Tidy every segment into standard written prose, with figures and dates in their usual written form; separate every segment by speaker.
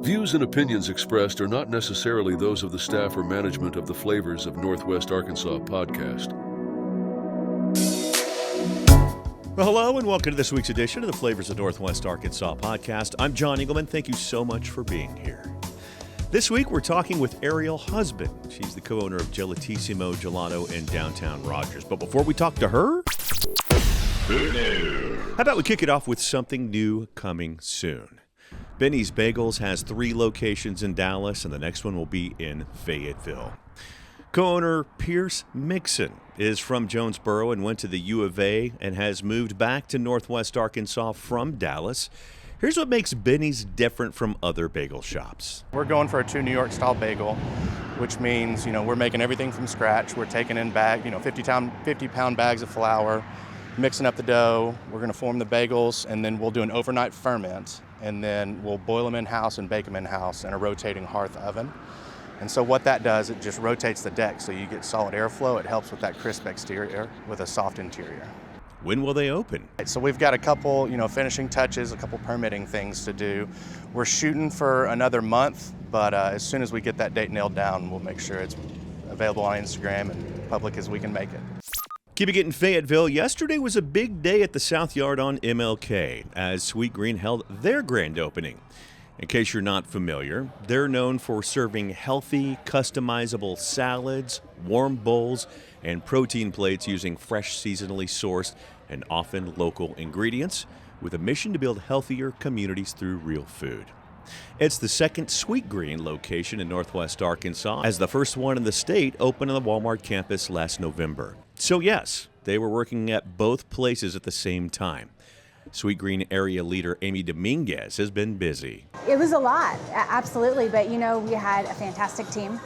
Speaker 1: Views and opinions expressed are not necessarily those of the staff or management of the Flavors of Northwest Arkansas podcast.
Speaker 2: Well, hello and welcome to this week's edition of the Flavors of Northwest Arkansas podcast. I'm John Engelman. Thank you so much for being here. This week, we're talking with Ariel Husband. She's the co-owner of Gelitissimo Gelato in downtown Rogers. But before we talk to her, how about we kick it off with something new coming soon? Benny's Bagels has 3 locations in Dallas, and the next one will be in Fayetteville. Co-owner Pierce Mixon is from Jonesboro and went to the U of A and has moved back to Northwest Arkansas from Dallas. Here's what makes Benny's different from other bagel shops.
Speaker 3: We're going for a true New York style bagel, which means, we're making everything from scratch. We're taking in 50-pound bags of flour, mixing up the dough. We're going to form the bagels, and then we'll do an overnight ferment, and then we'll boil them in-house and bake them in-house in a rotating hearth oven. And so what that does, it just rotates the deck so you get solid airflow. It helps with that crisp exterior with a soft interior.
Speaker 2: When will they open?
Speaker 3: So we've got a couple, finishing touches, a couple permitting things to do. We're shooting for another month, but as soon as we get that date nailed down, we'll make sure it's available on Instagram and public as we can make it.
Speaker 2: Keeping it in Fayetteville, yesterday was a big day at the South Yard on MLK as Sweetgreen held their grand opening. In case you're not familiar, they're known for serving healthy, customizable salads, warm bowls, and protein plates using fresh, seasonally sourced, and often local ingredients, with a mission to build healthier communities through real food. It's the second Sweetgreen location in Northwest Arkansas, as the first one in the state opened on the Walmart campus last November. So yes, they were working at both places at the same time. Sweetgreen area leader Amy Dominguez has been busy.
Speaker 4: It was a lot, absolutely, but we had a fantastic team.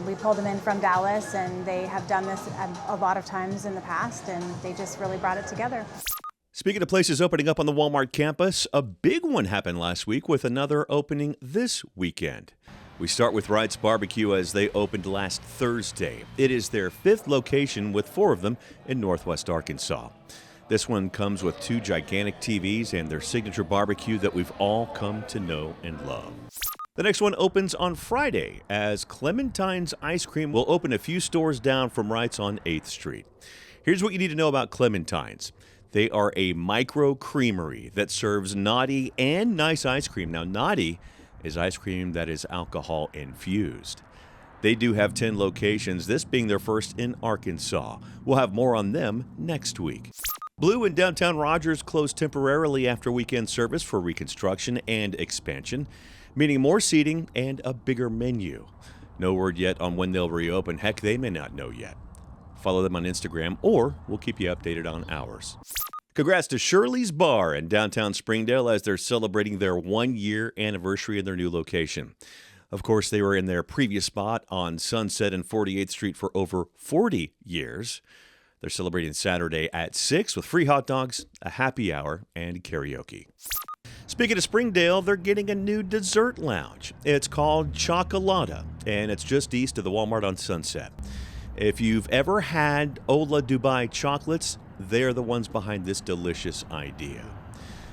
Speaker 4: We pulled them in from Dallas, and they have done this a lot of times in the past, and they just really brought it together.
Speaker 2: Speaking of places opening up on the Walmart campus, a big one happened last week with another opening this weekend. We start with Wright's Barbecue as they opened last Thursday. It is their 5th location with 4 of them in Northwest Arkansas. This one comes with 2 gigantic TVs and their signature barbecue that we've all come to know and love. The next one opens on Friday as Clementine's Ice Cream will open a few stores down from Wright's on 8th Street. Here's what you need to know about Clementine's. They are a micro creamery that serves naughty and nice ice cream. Now, naughty is ice cream that is alcohol infused. They do have 10 locations, this being their first in Arkansas. We'll have more on them next week. Blue in downtown Rogers closed temporarily after weekend service for reconstruction and expansion, meaning more seating and a bigger menu. No word yet on when they'll reopen. Heck, they may not know yet. Follow them on Instagram, or we'll keep you updated on ours. Congrats to Shirley's Bar in downtown Springdale as they're celebrating their 1-year anniversary in their new location. Of course, they were in their previous spot on Sunset and 48th Street for over 40 years. They're celebrating Saturday at 6 with free hot dogs, a happy hour, and karaoke. Speaking of Springdale, they're getting a new dessert lounge. It's called ChoKolata, and it's just east of the Walmart on Sunset. If you've ever had Ola Dubai chocolates, they're the ones behind this delicious idea.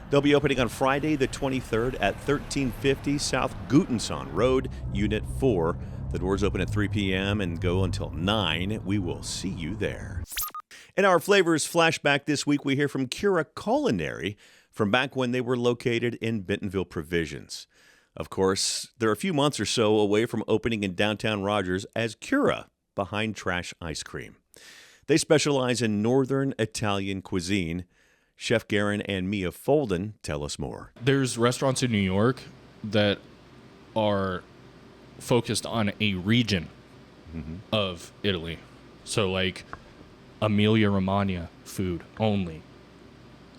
Speaker 2: They'll be opening on Friday the 23rd at 1350 South Gutenson Road, Unit 4. The doors open at 3 p.m. and go until 9. We will see you there. In our Flavors Flashback this week, we hear from Cura Culinary from back when they were located in Bentonville Provisions. Of course, they're a few months or so away from opening in downtown Rogers as Cura Behind Trash Ice Cream. They specialize in Northern Italian cuisine. Chef Garen and Mia Folden tell us more.
Speaker 5: There's restaurants in New York that are focused on a region of Italy. So like Emilia Romagna food only.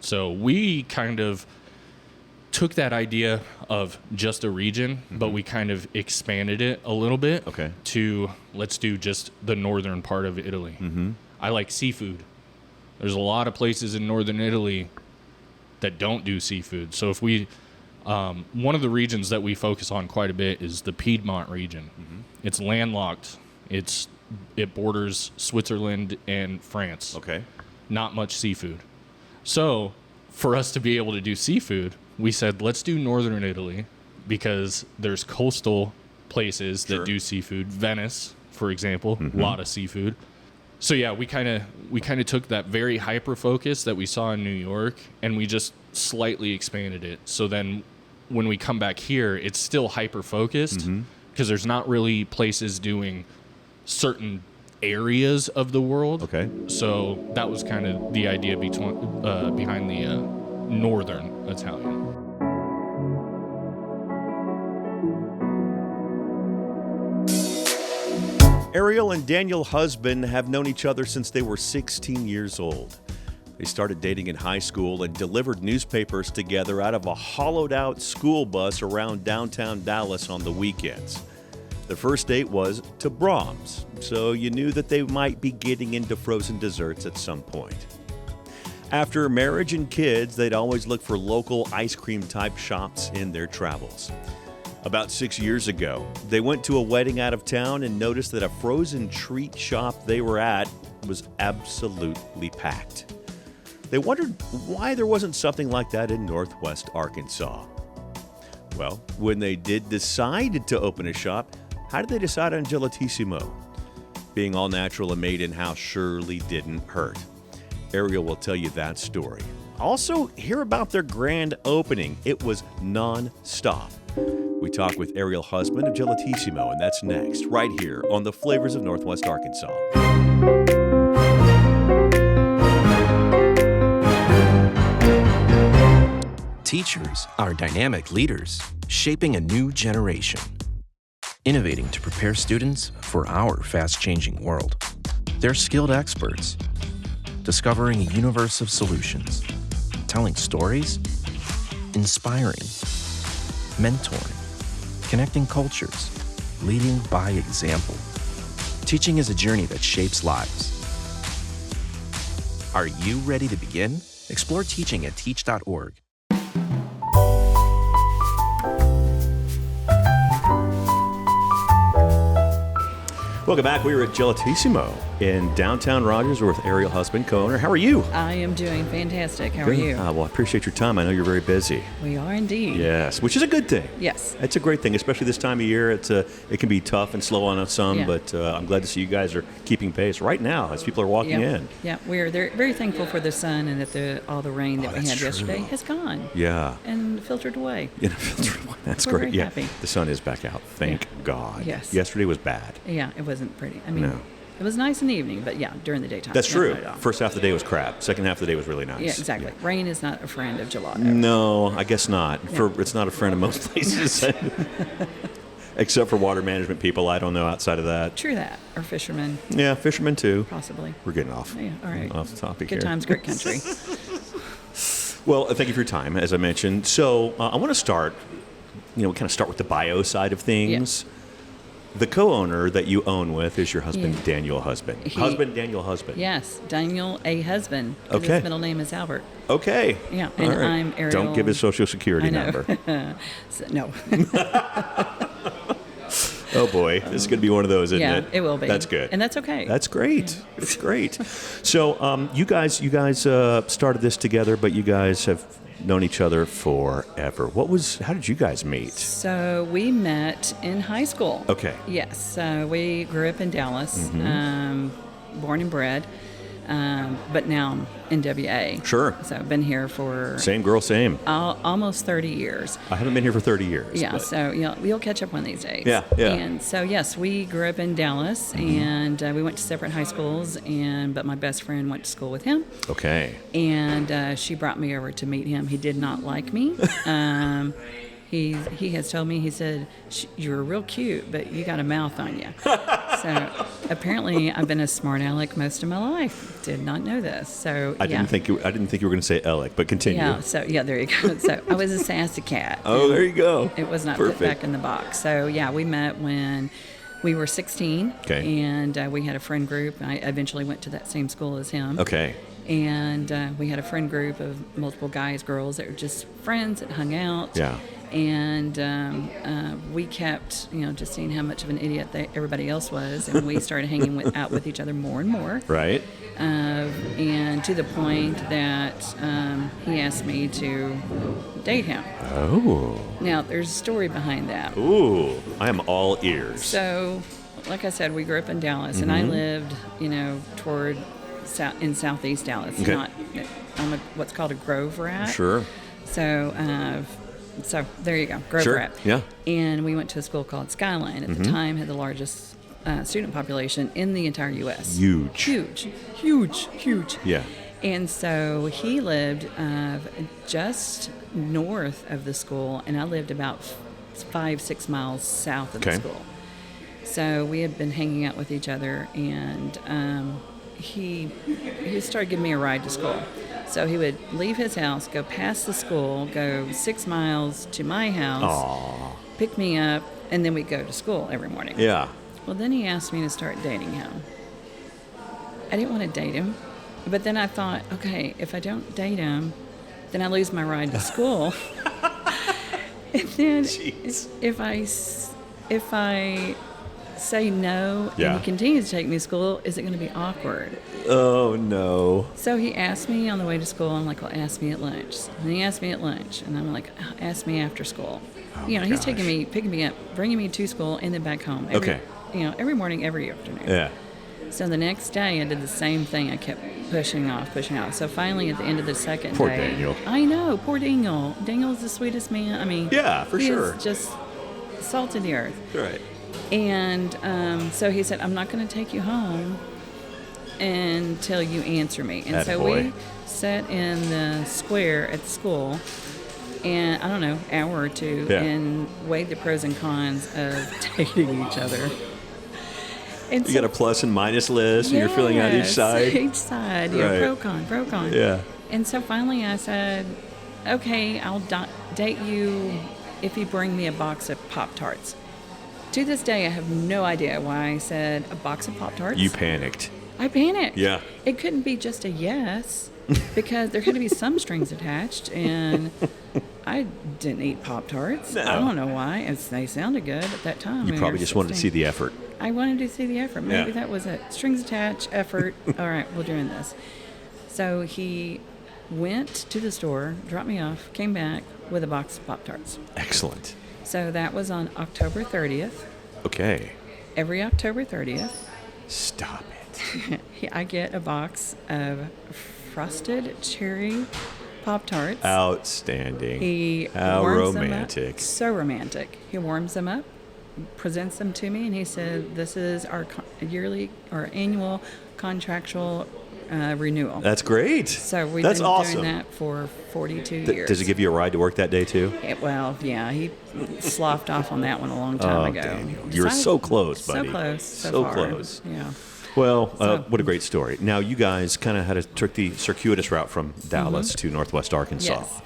Speaker 5: So we kind of took that idea of just a region, but we kind of expanded it a little bit to let's do just the northern part of Italy. I like seafood. There's a lot of places in northern Italy that don't do seafood. So if we, one of the regions that we focus on quite a bit is the Piedmont region. It's landlocked. It borders Switzerland and France. Not much seafood. So for us to be able to do seafood, we said, let's do northern Italy, because there's coastal places that do seafood. Venice, for example, a lot of seafood. So yeah, we kind of took that very hyper focus that we saw in New York, and we just slightly expanded it. So then when we come back here, it's still hyper focused because there's not really places doing certain areas of the world.
Speaker 2: Okay.
Speaker 5: So that was kind of the idea behind the Northern Italian.
Speaker 2: Ariel and Daniel Husband have known each other since they were 16 years old. They started dating in high school and delivered newspapers together out of a hollowed-out school bus around downtown Dallas on the weekends. The first date was to Brahms, so you knew that they might be getting into frozen desserts at some point. After marriage and kids, they'd always look for local ice cream-type shops in their travels. About 6 years ago, they went to a wedding out of town and noticed that a frozen treat shop they were at was absolutely packed. They wondered why there wasn't something like that in Northwest Arkansas. Well, when they did decide to open a shop, how did they decide on Gelatissimo? Being all natural and made in-house surely didn't hurt. Ariel will tell you that story. Also, hear about their grand opening. It was non-stop. We talk with Ariel Husband of Gelatissimo, and that's next, right here on the Flavors of Northwest Arkansas.
Speaker 6: Teachers are dynamic leaders, shaping a new generation, innovating to prepare students for our fast-changing world. They're skilled experts, discovering a universe of solutions, telling stories, inspiring, mentoring, connecting cultures, leading by example. Teaching is a journey that shapes lives. Are you ready to begin? Explore teaching at teach.org.
Speaker 2: Welcome back. We are at Gelatissimo in downtown Rogers. We're with Ariel Husband, co-owner. How are you?
Speaker 7: I am doing fantastic. How are you?
Speaker 2: Well, I appreciate your time. I know you're very busy.
Speaker 7: We are indeed.
Speaker 2: Yes, which is a good thing.
Speaker 7: Yes.
Speaker 2: It's a great thing, especially this time of year. It can be tough and slow on us some,
Speaker 7: Yeah.
Speaker 2: but I'm glad to see you guys are keeping pace right now as people are walking in.
Speaker 7: Yeah, we're very thankful for the sun and that all the rain that we
Speaker 2: that's
Speaker 7: had
Speaker 2: true.
Speaker 7: yesterday has gone.
Speaker 2: Yeah.
Speaker 7: And filtered away.
Speaker 2: That's
Speaker 7: We're
Speaker 2: great.
Speaker 7: very
Speaker 2: Yeah,
Speaker 7: happy.
Speaker 2: the sun is back out. Thank God.
Speaker 7: Yes.
Speaker 2: Yesterday was bad.
Speaker 7: Yeah, it wasn't pretty. I mean,
Speaker 2: No.
Speaker 7: it was nice in the evening, but yeah, during the daytime.
Speaker 2: That's
Speaker 7: not
Speaker 2: true.
Speaker 7: at all.
Speaker 2: First half of the day was crap. Second half of the day was really nice.
Speaker 7: Yeah, exactly. Rain is not a friend of gelato.
Speaker 2: No, I guess not.
Speaker 7: Yeah.
Speaker 2: It's not a friend of most places. Except for water management people. I don't know outside of that.
Speaker 7: True that. Or fishermen,
Speaker 2: Yeah, fishermen too.
Speaker 7: possibly.
Speaker 2: We're getting off.
Speaker 7: Yeah, all right.
Speaker 2: Off the topic
Speaker 7: Good
Speaker 2: here.
Speaker 7: times, great country.
Speaker 2: Well, thank you for your time, as I mentioned. So I want to start, we kind of start with the bio side of things. The co-owner that you own with is your husband,
Speaker 7: Yeah.
Speaker 2: Daniel Husband. Daniel Husband.
Speaker 7: Yes, Daniel A. Husband.
Speaker 2: Okay.
Speaker 7: His middle name is Albert.
Speaker 2: Okay.
Speaker 7: Yeah, and
Speaker 2: All right.
Speaker 7: I'm Ariel.
Speaker 2: Don't give his social security
Speaker 7: I know.
Speaker 2: number.
Speaker 7: No.
Speaker 2: Oh boy, this is going to be one of those, isn't
Speaker 7: Yeah,
Speaker 2: it?
Speaker 7: it will be.
Speaker 2: That's good.
Speaker 7: And that's okay.
Speaker 2: That's great. It's great. So you guys started this together, but you guys have known each other forever. How did you guys meet?
Speaker 7: So we met in high school.
Speaker 2: Okay.
Speaker 7: Yes. We grew up in Dallas, born and bred, but now I'm in WA.
Speaker 2: Sure.
Speaker 7: So I've been here for
Speaker 2: Same girl, same.
Speaker 7: almost 30 years.
Speaker 2: I haven't been here for 30 years.
Speaker 7: Yeah,
Speaker 2: but-
Speaker 7: so we'll catch up one of these days.
Speaker 2: Yeah, yeah.
Speaker 7: And so yes, we grew up in Dallas, and we went to separate high schools. But my best friend went to school with him,
Speaker 2: Okay.
Speaker 7: and she brought me over to meet him. He did not like me. He has told me, he said, "You're real cute, but you got a mouth on you." So apparently, I've been a smart aleck most of my life. Did not know this. So
Speaker 2: I didn't think you were going to say Alec, but continue.
Speaker 7: Yeah. So there you go. So I was a sassy cat.
Speaker 2: Oh, there you go.
Speaker 7: It was not
Speaker 2: Perfect.
Speaker 7: put back in the box. So yeah, we met when we were 16.
Speaker 2: Okay.
Speaker 7: And we had a friend group. I eventually went to that same school as him.
Speaker 2: Okay.
Speaker 7: And we had a friend group of multiple guys, girls that were just friends that hung out.
Speaker 2: Yeah.
Speaker 7: And we kept, just seeing how much of an idiot everybody else was, and we started hanging out with each other more and more.
Speaker 2: Right.
Speaker 7: And to the point that he asked me to date him.
Speaker 2: Oh.
Speaker 7: Now, there's a story behind that.
Speaker 2: Ooh, I am all ears.
Speaker 7: So, like I said, we grew up in Dallas, and I lived, toward in southeast Dallas.
Speaker 2: Okay.
Speaker 7: I'm what's called a Grove rat.
Speaker 2: Sure.
Speaker 7: So there you go, Grove
Speaker 2: Sure.
Speaker 7: rat.
Speaker 2: Yeah.
Speaker 7: And we went to a school called Skyline. At the time, had the largest student population in the entire U.S.
Speaker 2: Huge.
Speaker 7: Huge.
Speaker 2: Yeah.
Speaker 7: And so he lived just north of the school, and I lived about 5-6 miles south of the school. So we had been hanging out with each other, and he started giving me a ride to school. So he would leave his house, go past the school, go 6 miles to my house, pick me up, and then we'd go to school every morning.
Speaker 2: Yeah.
Speaker 7: Well, then he asked me to start dating him. I didn't want to date him, but then I thought, okay, if I don't date him, then I lose my ride to school. And then if I say no and he continues to take me to school, is it going to be awkward?
Speaker 2: Oh, no.
Speaker 7: So he asked me on the way to school. I'm like, well, ask me at lunch. And he asked me at lunch, and I'm like, ask me after school. He's taking me, picking me up, bringing me to school, and then back home. Every morning, every afternoon.
Speaker 2: Yeah.
Speaker 7: So the next day, I did the same thing. I kept pushing off. So finally, at the end of the second day.
Speaker 2: Poor Daniel.
Speaker 7: I know, poor Daniel. Daniel's the sweetest man. I mean,
Speaker 2: yeah, for sure.
Speaker 7: He's just salt of the earth.
Speaker 2: Right.
Speaker 7: And so he said, I'm not going to take you home until you answer me. And so we sat in the square at the school, and I don't know, hour or two, and weighed the pros and cons of dating each other. And
Speaker 2: you got a plus and minus list, and you're filling out each side.
Speaker 7: Each side, pro con.
Speaker 2: Yeah.
Speaker 7: And so finally I said, okay, I'll date you if you bring me a box of Pop-Tarts. To this day, I have no idea why I said a box of Pop-Tarts.
Speaker 2: You panicked.
Speaker 7: I panicked.
Speaker 2: Yeah.
Speaker 7: It couldn't be just a yes, because there had to be some strings attached, and I didn't eat Pop-Tarts.
Speaker 2: No.
Speaker 7: I don't know why. They sounded good at that time.
Speaker 2: You probably just wanted to see the effort.
Speaker 7: I wanted to see the effort. Maybe that was it. Strings attached, effort. All right, we're doing this. So he went to the store, dropped me off, came back with a box of Pop-Tarts.
Speaker 2: Excellent.
Speaker 7: So that was on October 30th.
Speaker 2: Okay.
Speaker 7: Every October 30th.
Speaker 2: Stop it.
Speaker 7: I get a box of frosted cherry Pop-Tarts.
Speaker 2: Outstanding.
Speaker 7: How
Speaker 2: romantic.
Speaker 7: Them up. So romantic. He warms them up, presents them to me, and he said, this is our yearly or annual contractual renewal.
Speaker 2: That's great.
Speaker 7: So we've
Speaker 2: That's
Speaker 7: been
Speaker 2: awesome.
Speaker 7: doing that for 42 years.
Speaker 2: Does he give you a ride to work that day too?
Speaker 7: He sloughed off on that one a long time ago.
Speaker 2: Daniel, you're so close, buddy.
Speaker 7: So close.
Speaker 2: So
Speaker 7: far.
Speaker 2: close.
Speaker 7: Yeah.
Speaker 2: Well, what a great story. Now, you guys kind of took the circuitous route from Dallas to Northwest Arkansas.
Speaker 7: Yes.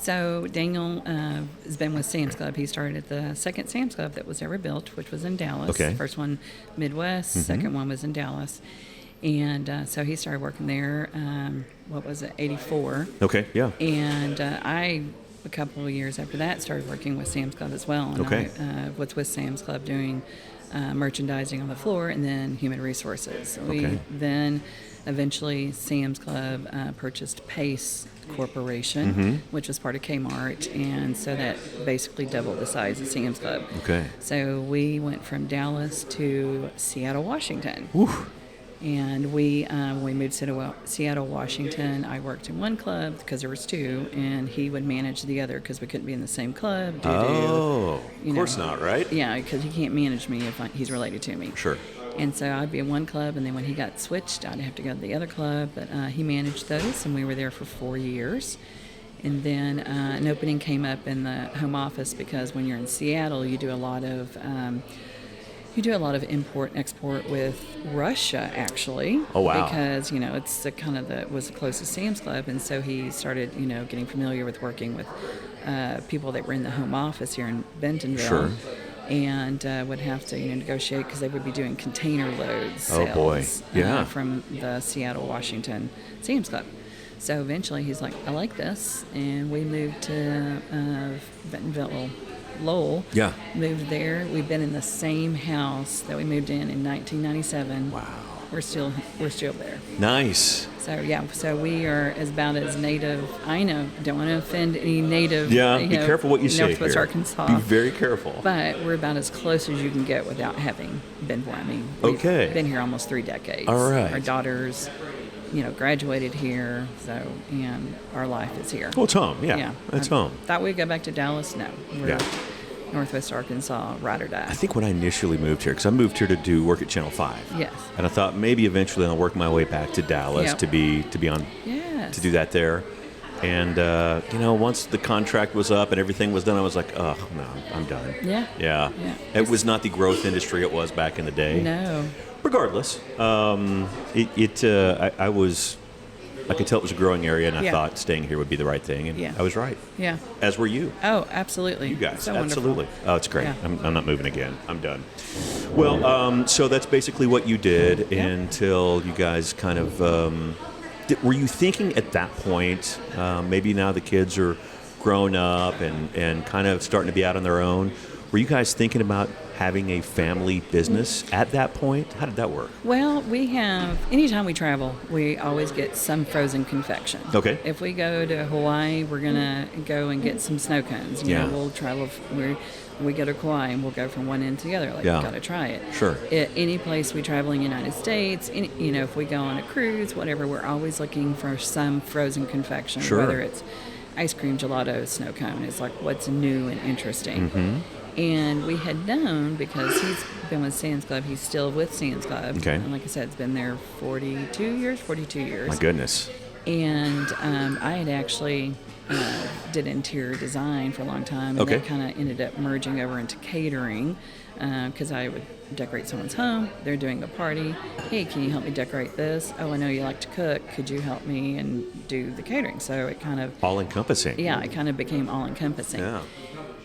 Speaker 7: So Daniel has been with Sam's Club. He started at the second Sam's Club that was ever built, which was in Dallas.
Speaker 2: Okay.
Speaker 7: First one, Midwest. Second one was in Dallas. And so he started working there, 84.
Speaker 2: Okay, yeah.
Speaker 7: And I, a couple of years after that, started working with Sam's Club as well. And
Speaker 2: Okay.
Speaker 7: I was with Sam's Club doing merchandising on the floor and then human resources.
Speaker 2: Okay.
Speaker 7: Then eventually Sam's Club purchased Pace Corporation, which was part of Kmart, and so that basically doubled the size of Sam's Club.
Speaker 2: Okay.
Speaker 7: So we went from Dallas to Seattle, Washington.
Speaker 2: Whew.
Speaker 7: And when we moved to Seattle, Washington, I worked in one club because there was two, and he would manage the other because we couldn't be in the same club.
Speaker 2: Of course not, right?
Speaker 7: Yeah, because he can't manage me if he's related to me.
Speaker 2: Sure.
Speaker 7: And so I'd be in one club, and then when he got switched, I'd have to go to the other club. But he managed those, and we were there for 4 years. And then an opening came up in the home office because when you're in Seattle, you do a lot of import and export with Russia, actually.
Speaker 2: Oh, wow.
Speaker 7: Because, it's was the closest Sam's Club. And so he started, getting familiar with working with people that were in the home office here in Bentonville.
Speaker 2: Sure.
Speaker 7: And would have to, negotiate because they would be doing container loads
Speaker 2: Oh, boy. Yeah.
Speaker 7: from the Seattle, Washington Sam's Club. So eventually he's like, I like this. And we moved to Bentonville, Lowell.
Speaker 2: Yeah.
Speaker 7: Moved there. We've been in the same house that we moved in 1997.
Speaker 2: Wow.
Speaker 7: We're still there.
Speaker 2: Nice.
Speaker 7: So we are about as native. I know, don't want to offend any native.
Speaker 2: Yeah, be careful what you say
Speaker 7: Northwest
Speaker 2: here.
Speaker 7: Arkansas.
Speaker 2: Be very careful.
Speaker 7: But we're about as close as you can get without having been born. I mean, we've been here almost 3 decades.
Speaker 2: All right.
Speaker 7: Our daughters, graduated here, and our life is here.
Speaker 2: Well, it's home. Yeah. It's home.
Speaker 7: Thought we'd go back to Dallas. No, we're Northwest Arkansas, ride or die.
Speaker 2: I think when I initially moved here, because I moved here to do work at Channel 5.
Speaker 7: Yes.
Speaker 2: And I thought maybe eventually I'll work my way back to Dallas to be on to do that there. And once the contract was up and everything was done, I was like, oh no, I'm done. Yeah. It was not the growth industry it was back in the day.
Speaker 7: No.
Speaker 2: Regardless, I could tell it was a growing area, and I thought staying here would be the right thing, and I was right.
Speaker 7: Yeah.
Speaker 2: As were you.
Speaker 7: Oh, absolutely.
Speaker 2: You guys,
Speaker 7: so
Speaker 2: absolutely.
Speaker 7: Wonderful.
Speaker 2: Oh, it's great.
Speaker 7: Yeah.
Speaker 2: I'm not moving again. I'm done. Well, so that's basically what you did until you guys kind of. Were you thinking at that point, maybe now the kids are grown up and kind of starting to be out on their own? Were you guys thinking about having a family business at that point? How did that work?
Speaker 7: Well, anytime we travel, we always get some frozen confection.
Speaker 2: Okay.
Speaker 7: If we go to Hawaii, we're going to go and get some snow cones. We'll travel, we go to Kauai and we'll go from one end to the other. We've got to try it.
Speaker 2: Sure.
Speaker 7: At any place we travel in the United States, if we go on a cruise, whatever, we're always looking for some frozen confection.
Speaker 2: Sure.
Speaker 7: Whether it's ice cream, gelato, snow cone. It's like what's new and interesting.
Speaker 2: Mm-hmm.
Speaker 7: And we had known, because he's been with Sam's Club, he's still with Sam's Club.
Speaker 2: Okay.
Speaker 7: And like I said, it's been there 42 years.
Speaker 2: My goodness.
Speaker 7: And I had actually did interior design for a long time. And that kind of ended up merging over into catering, because I would decorate someone's home. They're doing a party. Hey, can you help me decorate this? Oh, I know you like to cook. Could you help me and do the catering? So it kind of...
Speaker 2: All-encompassing.
Speaker 7: Yeah, it kind of became all-encompassing.
Speaker 2: Yeah.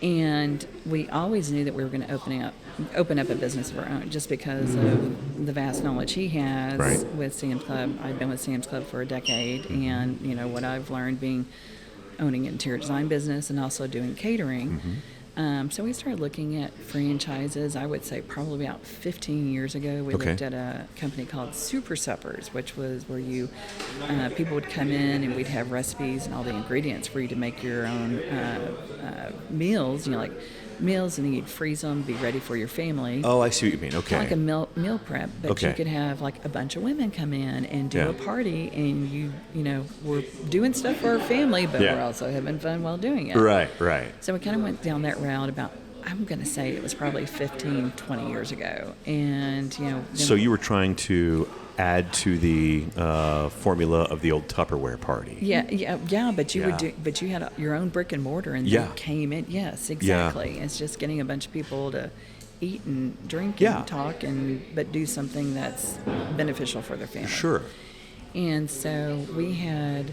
Speaker 7: And we always knew that we were going to open up a business of our own, just because of the vast knowledge he has with Sam's Club. I've been with Sam's Club for a decade, and what I've learned owning an interior design business and also doing catering. So we started looking at franchises. I would say probably about 15 years ago. We looked at a company called Super Suppers, which was where people would come in and we'd have recipes and all the ingredients for you to make your own meals. Like meals, and then you'd freeze them, be ready for your family.
Speaker 2: Oh, I see what you mean. Okay.
Speaker 7: Like a meal prep, but you could have like a bunch of women come in and do a party, and we're doing stuff for our family, but we're also having fun while doing it.
Speaker 2: Right.
Speaker 7: So we kind of went down that route about, I'm going to say it was probably 15, 20 years ago. And,
Speaker 2: So you were trying to add to the formula of the old Tupperware party.
Speaker 7: Yeah, but you had your own brick and mortar, and they came in. Yes, exactly. It's just getting a bunch of people to eat and drink and talk, but do something that's beneficial for their family.
Speaker 2: Sure.
Speaker 7: And so we knew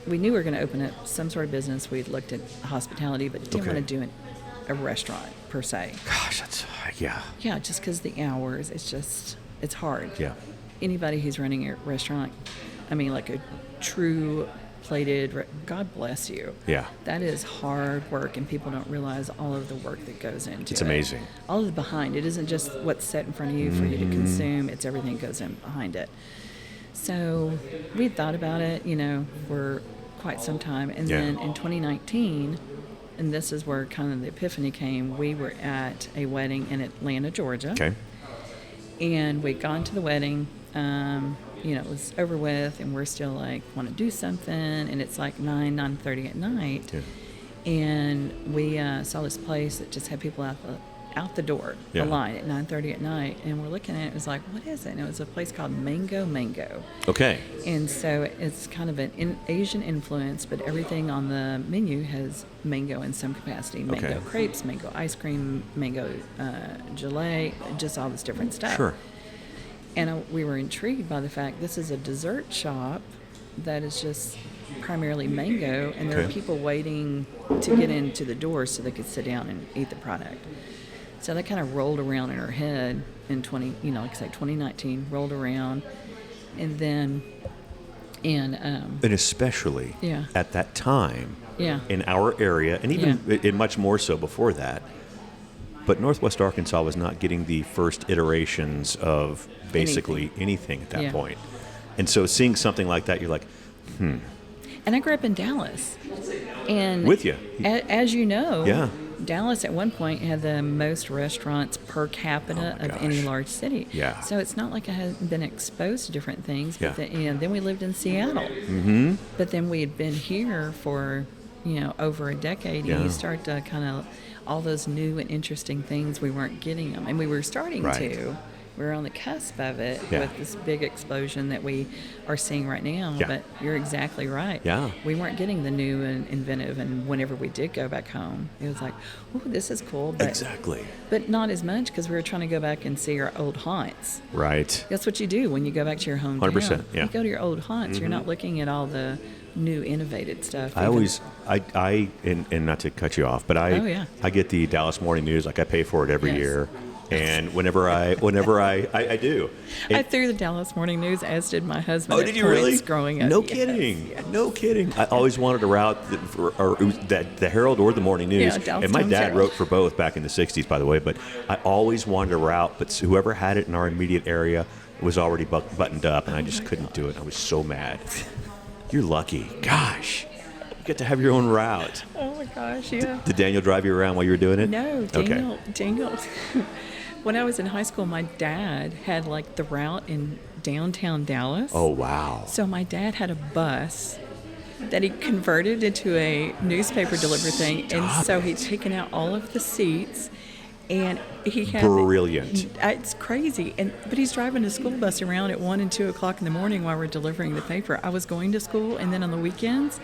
Speaker 7: we were going to open up some sort of business. We'd looked at hospitality, but didn't want to do a restaurant per se.
Speaker 2: Gosh, that's
Speaker 7: Yeah, just because the hours, it's hard.
Speaker 2: Yeah.
Speaker 7: Anybody who's running a restaurant, like a true plated, God bless you.
Speaker 2: Yeah.
Speaker 7: That is hard work, and people don't realize all of the work that goes into it.
Speaker 2: It's amazing.
Speaker 7: All of the behind. It isn't just what's set in front of you for you to consume. It's everything that goes in behind it. So we had thought about it, for quite some time. And then in 2019, and this is where kind of the epiphany came, we were at a wedding in Atlanta, Georgia.
Speaker 2: Okay.
Speaker 7: And we'd gone to the wedding. It was over with, and we're still like, want to do something, and it's like 9:30 at night. Yeah. And we saw this place that just had people out the door, the line at 9:30 at night, and we're looking at it. It was like, what is it? And it was a place called Mango.
Speaker 2: Okay.
Speaker 7: And so it's kind of an Asian influence, but everything on the menu has mango in some capacity. Mango crepes, mango ice cream, mango gelée, just all this different stuff.
Speaker 2: Sure.
Speaker 7: And we were intrigued by the fact this is a dessert shop that is just primarily mango, and there are people waiting to get into the door so they could sit down and eat the product. So that kind of rolled around in our head in 2019, rolled around. And then
Speaker 2: And especially
Speaker 7: Yeah.
Speaker 2: at that time
Speaker 7: Yeah.
Speaker 2: in our area, and even and much more so before that. But Northwest Arkansas was not getting the first iterations of basically anything at that
Speaker 7: Yeah.
Speaker 2: point. And so seeing something like that, you're like,
Speaker 7: And I grew up in Dallas. And
Speaker 2: with you.
Speaker 7: As you know,
Speaker 2: Yeah.
Speaker 7: Dallas at one point had the most restaurants per capita of any
Speaker 2: gosh.
Speaker 7: large city.
Speaker 2: Yeah.
Speaker 7: So it's not like I hadn't been exposed to different things. But
Speaker 2: Yeah.
Speaker 7: then we lived in Seattle. Mm-hmm. But then we had been here for, over a decade.
Speaker 2: Yeah.
Speaker 7: And you start to kind of, all those new and interesting things, we weren't getting them. And we were starting
Speaker 2: Right.
Speaker 7: to. We're on the cusp of it
Speaker 2: Yeah.
Speaker 7: with this big explosion that we are seeing right now.
Speaker 2: Yeah.
Speaker 7: But you're exactly right.
Speaker 2: Yeah.
Speaker 7: We weren't getting the new and inventive, and whenever we did go back home, it was like, "Oh, this is cool," but
Speaker 2: Exactly.
Speaker 7: but not as much because we were trying to go back and see our old haunts.
Speaker 2: Right.
Speaker 7: That's what you do when you go back to your hometown.
Speaker 2: 100%, yeah.
Speaker 7: You go to your old haunts. You're not looking at all the new innovated stuff.
Speaker 2: I always, and not to cut you off, but
Speaker 7: Oh, yeah.
Speaker 2: I get the Dallas Morning News. Like I pay for it every
Speaker 7: Yes.
Speaker 2: year, and whenever I do.
Speaker 7: I threw the Dallas Morning News, as did my husband.
Speaker 2: Oh,
Speaker 7: at
Speaker 2: did you really?
Speaker 7: points growing up.
Speaker 2: No
Speaker 7: Yes,
Speaker 2: kidding.
Speaker 7: yes.
Speaker 2: No kidding. I always wanted a route or it was the Herald or the Morning News.
Speaker 7: Yeah, Dallas
Speaker 2: and my
Speaker 7: Times
Speaker 2: dad
Speaker 7: Herald.
Speaker 2: wrote for both back in the 60s, by the way. But I always wanted a route, but whoever had it in our immediate area was already buttoned up, and I just couldn't do it. I was so mad. You're lucky. Gosh. You get to have your own route.
Speaker 7: Oh my gosh, yeah.
Speaker 2: Did Daniel drive you around while you were doing it?
Speaker 7: No,
Speaker 2: Okay.
Speaker 7: Daniel. When I was in high school, my dad had like the route in downtown Dallas.
Speaker 2: Oh, wow.
Speaker 7: So my dad had a bus that he converted into a newspaper delivery thing, and so he'd taken out all of the seats, and he had
Speaker 2: Brilliant.
Speaker 7: It's crazy, but he's driving a school bus around at 1 and 2 o'clock in the morning while we're delivering the paper. I was going to school, and then on the weekends,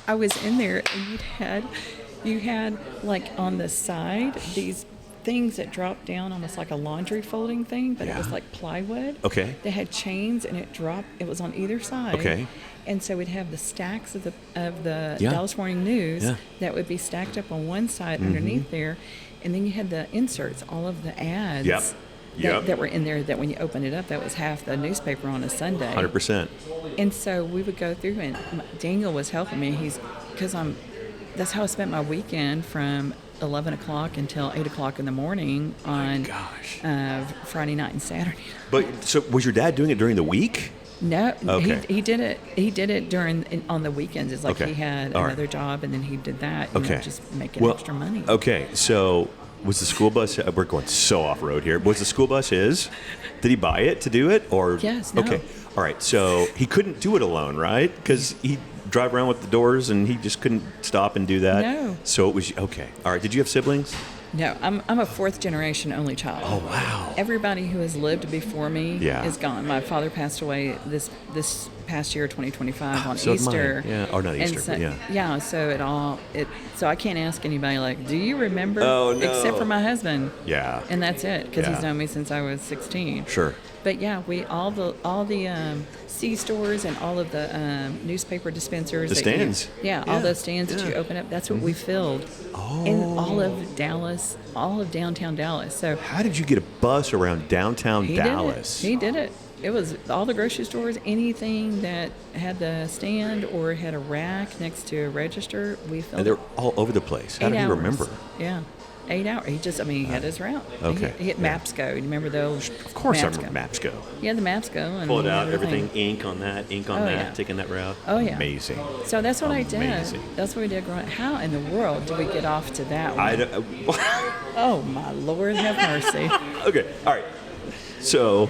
Speaker 7: I was in there, and you had like on the side these things that dropped down almost like a laundry folding thing, but it was
Speaker 2: Yeah.
Speaker 7: like plywood.
Speaker 2: Okay.
Speaker 7: They had chains, and it was on either side.
Speaker 2: Okay.
Speaker 7: And so we'd have the stacks of the
Speaker 2: Yeah.
Speaker 7: Dallas Morning News
Speaker 2: Yeah.
Speaker 7: that would be stacked up on one side underneath there, and then you had the inserts, all of the ads
Speaker 2: Yep. Yep.
Speaker 7: that were in there, that when you opened it up, that was half the newspaper on a Sunday.
Speaker 2: 100%.
Speaker 7: And so we would go through, and Daniel was helping me. That's how I spent my weekend from 11 o'clock until 8 o'clock in the morning on Friday night and Saturday.
Speaker 2: But so was your dad doing it during the week?
Speaker 7: No,
Speaker 2: Okay.
Speaker 7: he did it. He did it on the weekends. It's like
Speaker 2: Okay.
Speaker 7: he had
Speaker 2: All right.
Speaker 7: another job, and then he did that.
Speaker 2: Okay.
Speaker 7: Just making extra money.
Speaker 2: Okay, so was the school bus? We're going so off road here. Was the school bus his? Did he buy it to do it, or?
Speaker 7: Yes, no.
Speaker 2: Okay. All right. So he couldn't do it alone, right? Because he drive around with the doors, and he just couldn't stop and do that.
Speaker 7: No.
Speaker 2: So it was okay. All right. Did you have siblings?
Speaker 7: No, I'm a fourth generation only child.
Speaker 2: Oh wow.
Speaker 7: Everybody who has lived before me
Speaker 2: Yeah.
Speaker 7: is gone. My father passed away this past year, 2025, on
Speaker 2: So did mine.
Speaker 7: Easter.
Speaker 2: Yeah. Or not Easter,
Speaker 7: so,
Speaker 2: but yeah.
Speaker 7: Yeah. So I can't ask anybody like, do you remember?
Speaker 2: Oh, no.
Speaker 7: Except for my husband.
Speaker 2: Yeah.
Speaker 7: And that's it, because
Speaker 2: Yeah.
Speaker 7: he's known me since I was 16.
Speaker 2: Sure.
Speaker 7: But yeah, all the C stores and all of the newspaper dispensers.
Speaker 2: The
Speaker 7: that you-
Speaker 2: stands.
Speaker 7: yeah,
Speaker 2: Yeah,
Speaker 7: all those stands that you
Speaker 2: yeah.
Speaker 7: open up. That's what we filled.
Speaker 2: Oh.
Speaker 7: In all of Dallas, all of downtown Dallas. So
Speaker 2: How did you get a bus around downtown
Speaker 7: he
Speaker 2: Dallas?
Speaker 7: did it. He did it. It was all the grocery stores, anything that had the stand or had a rack next to a register, we filled.
Speaker 2: And they're all over the place. How
Speaker 7: 8
Speaker 2: do you
Speaker 7: hours.
Speaker 2: remember?
Speaker 7: Yeah. 8 hours. He had his route.
Speaker 2: Okay.
Speaker 7: He hit
Speaker 2: Yeah.
Speaker 7: MapsGo. You remember those?
Speaker 2: Of course, I remember MapsGo.
Speaker 7: Yeah, the MapsGo. And
Speaker 2: Pull it out,
Speaker 7: everything.
Speaker 2: everything, ink on that,
Speaker 7: Oh,
Speaker 2: that,
Speaker 7: yeah.
Speaker 2: taking that route.
Speaker 7: Oh, yeah.
Speaker 2: Amazing.
Speaker 7: So that's what I did.
Speaker 2: Amazing.
Speaker 7: That's what we did growing up. How in the world did we get off to that one?
Speaker 2: I don't,
Speaker 7: Oh, my Lord, have mercy.
Speaker 2: okay, all right. So,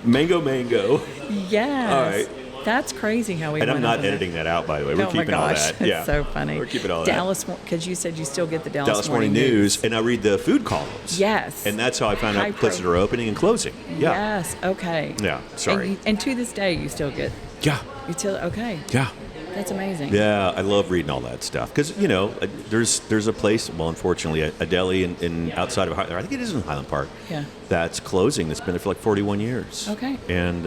Speaker 2: mango.
Speaker 7: Yes.
Speaker 2: All right.
Speaker 7: That's crazy how we
Speaker 2: And
Speaker 7: went
Speaker 2: I'm not
Speaker 7: up on
Speaker 2: editing that out, by the way. We're
Speaker 7: Oh my
Speaker 2: keeping all
Speaker 7: gosh,
Speaker 2: that. Yeah.
Speaker 7: it's so funny.
Speaker 2: We're keeping all
Speaker 7: Dallas, because you said you still get the
Speaker 2: that.
Speaker 7: Dallas
Speaker 2: Morning News, and I read the food columns.
Speaker 7: Yes.
Speaker 2: And that's how I found
Speaker 7: High
Speaker 2: out places
Speaker 7: pro-
Speaker 2: are opening and closing. Yeah.
Speaker 7: Yes. Okay.
Speaker 2: Yeah, sorry.
Speaker 7: And to this day, you still get.
Speaker 2: Yeah.
Speaker 7: You still okay.
Speaker 2: Yeah.
Speaker 7: That's amazing.
Speaker 2: Yeah, I love reading all that stuff because there's a place. Well, unfortunately, a deli in outside of I think it is in Highland Park.
Speaker 7: Yeah.
Speaker 2: That's closing. That's been there for like 41 years.
Speaker 7: Okay.
Speaker 2: And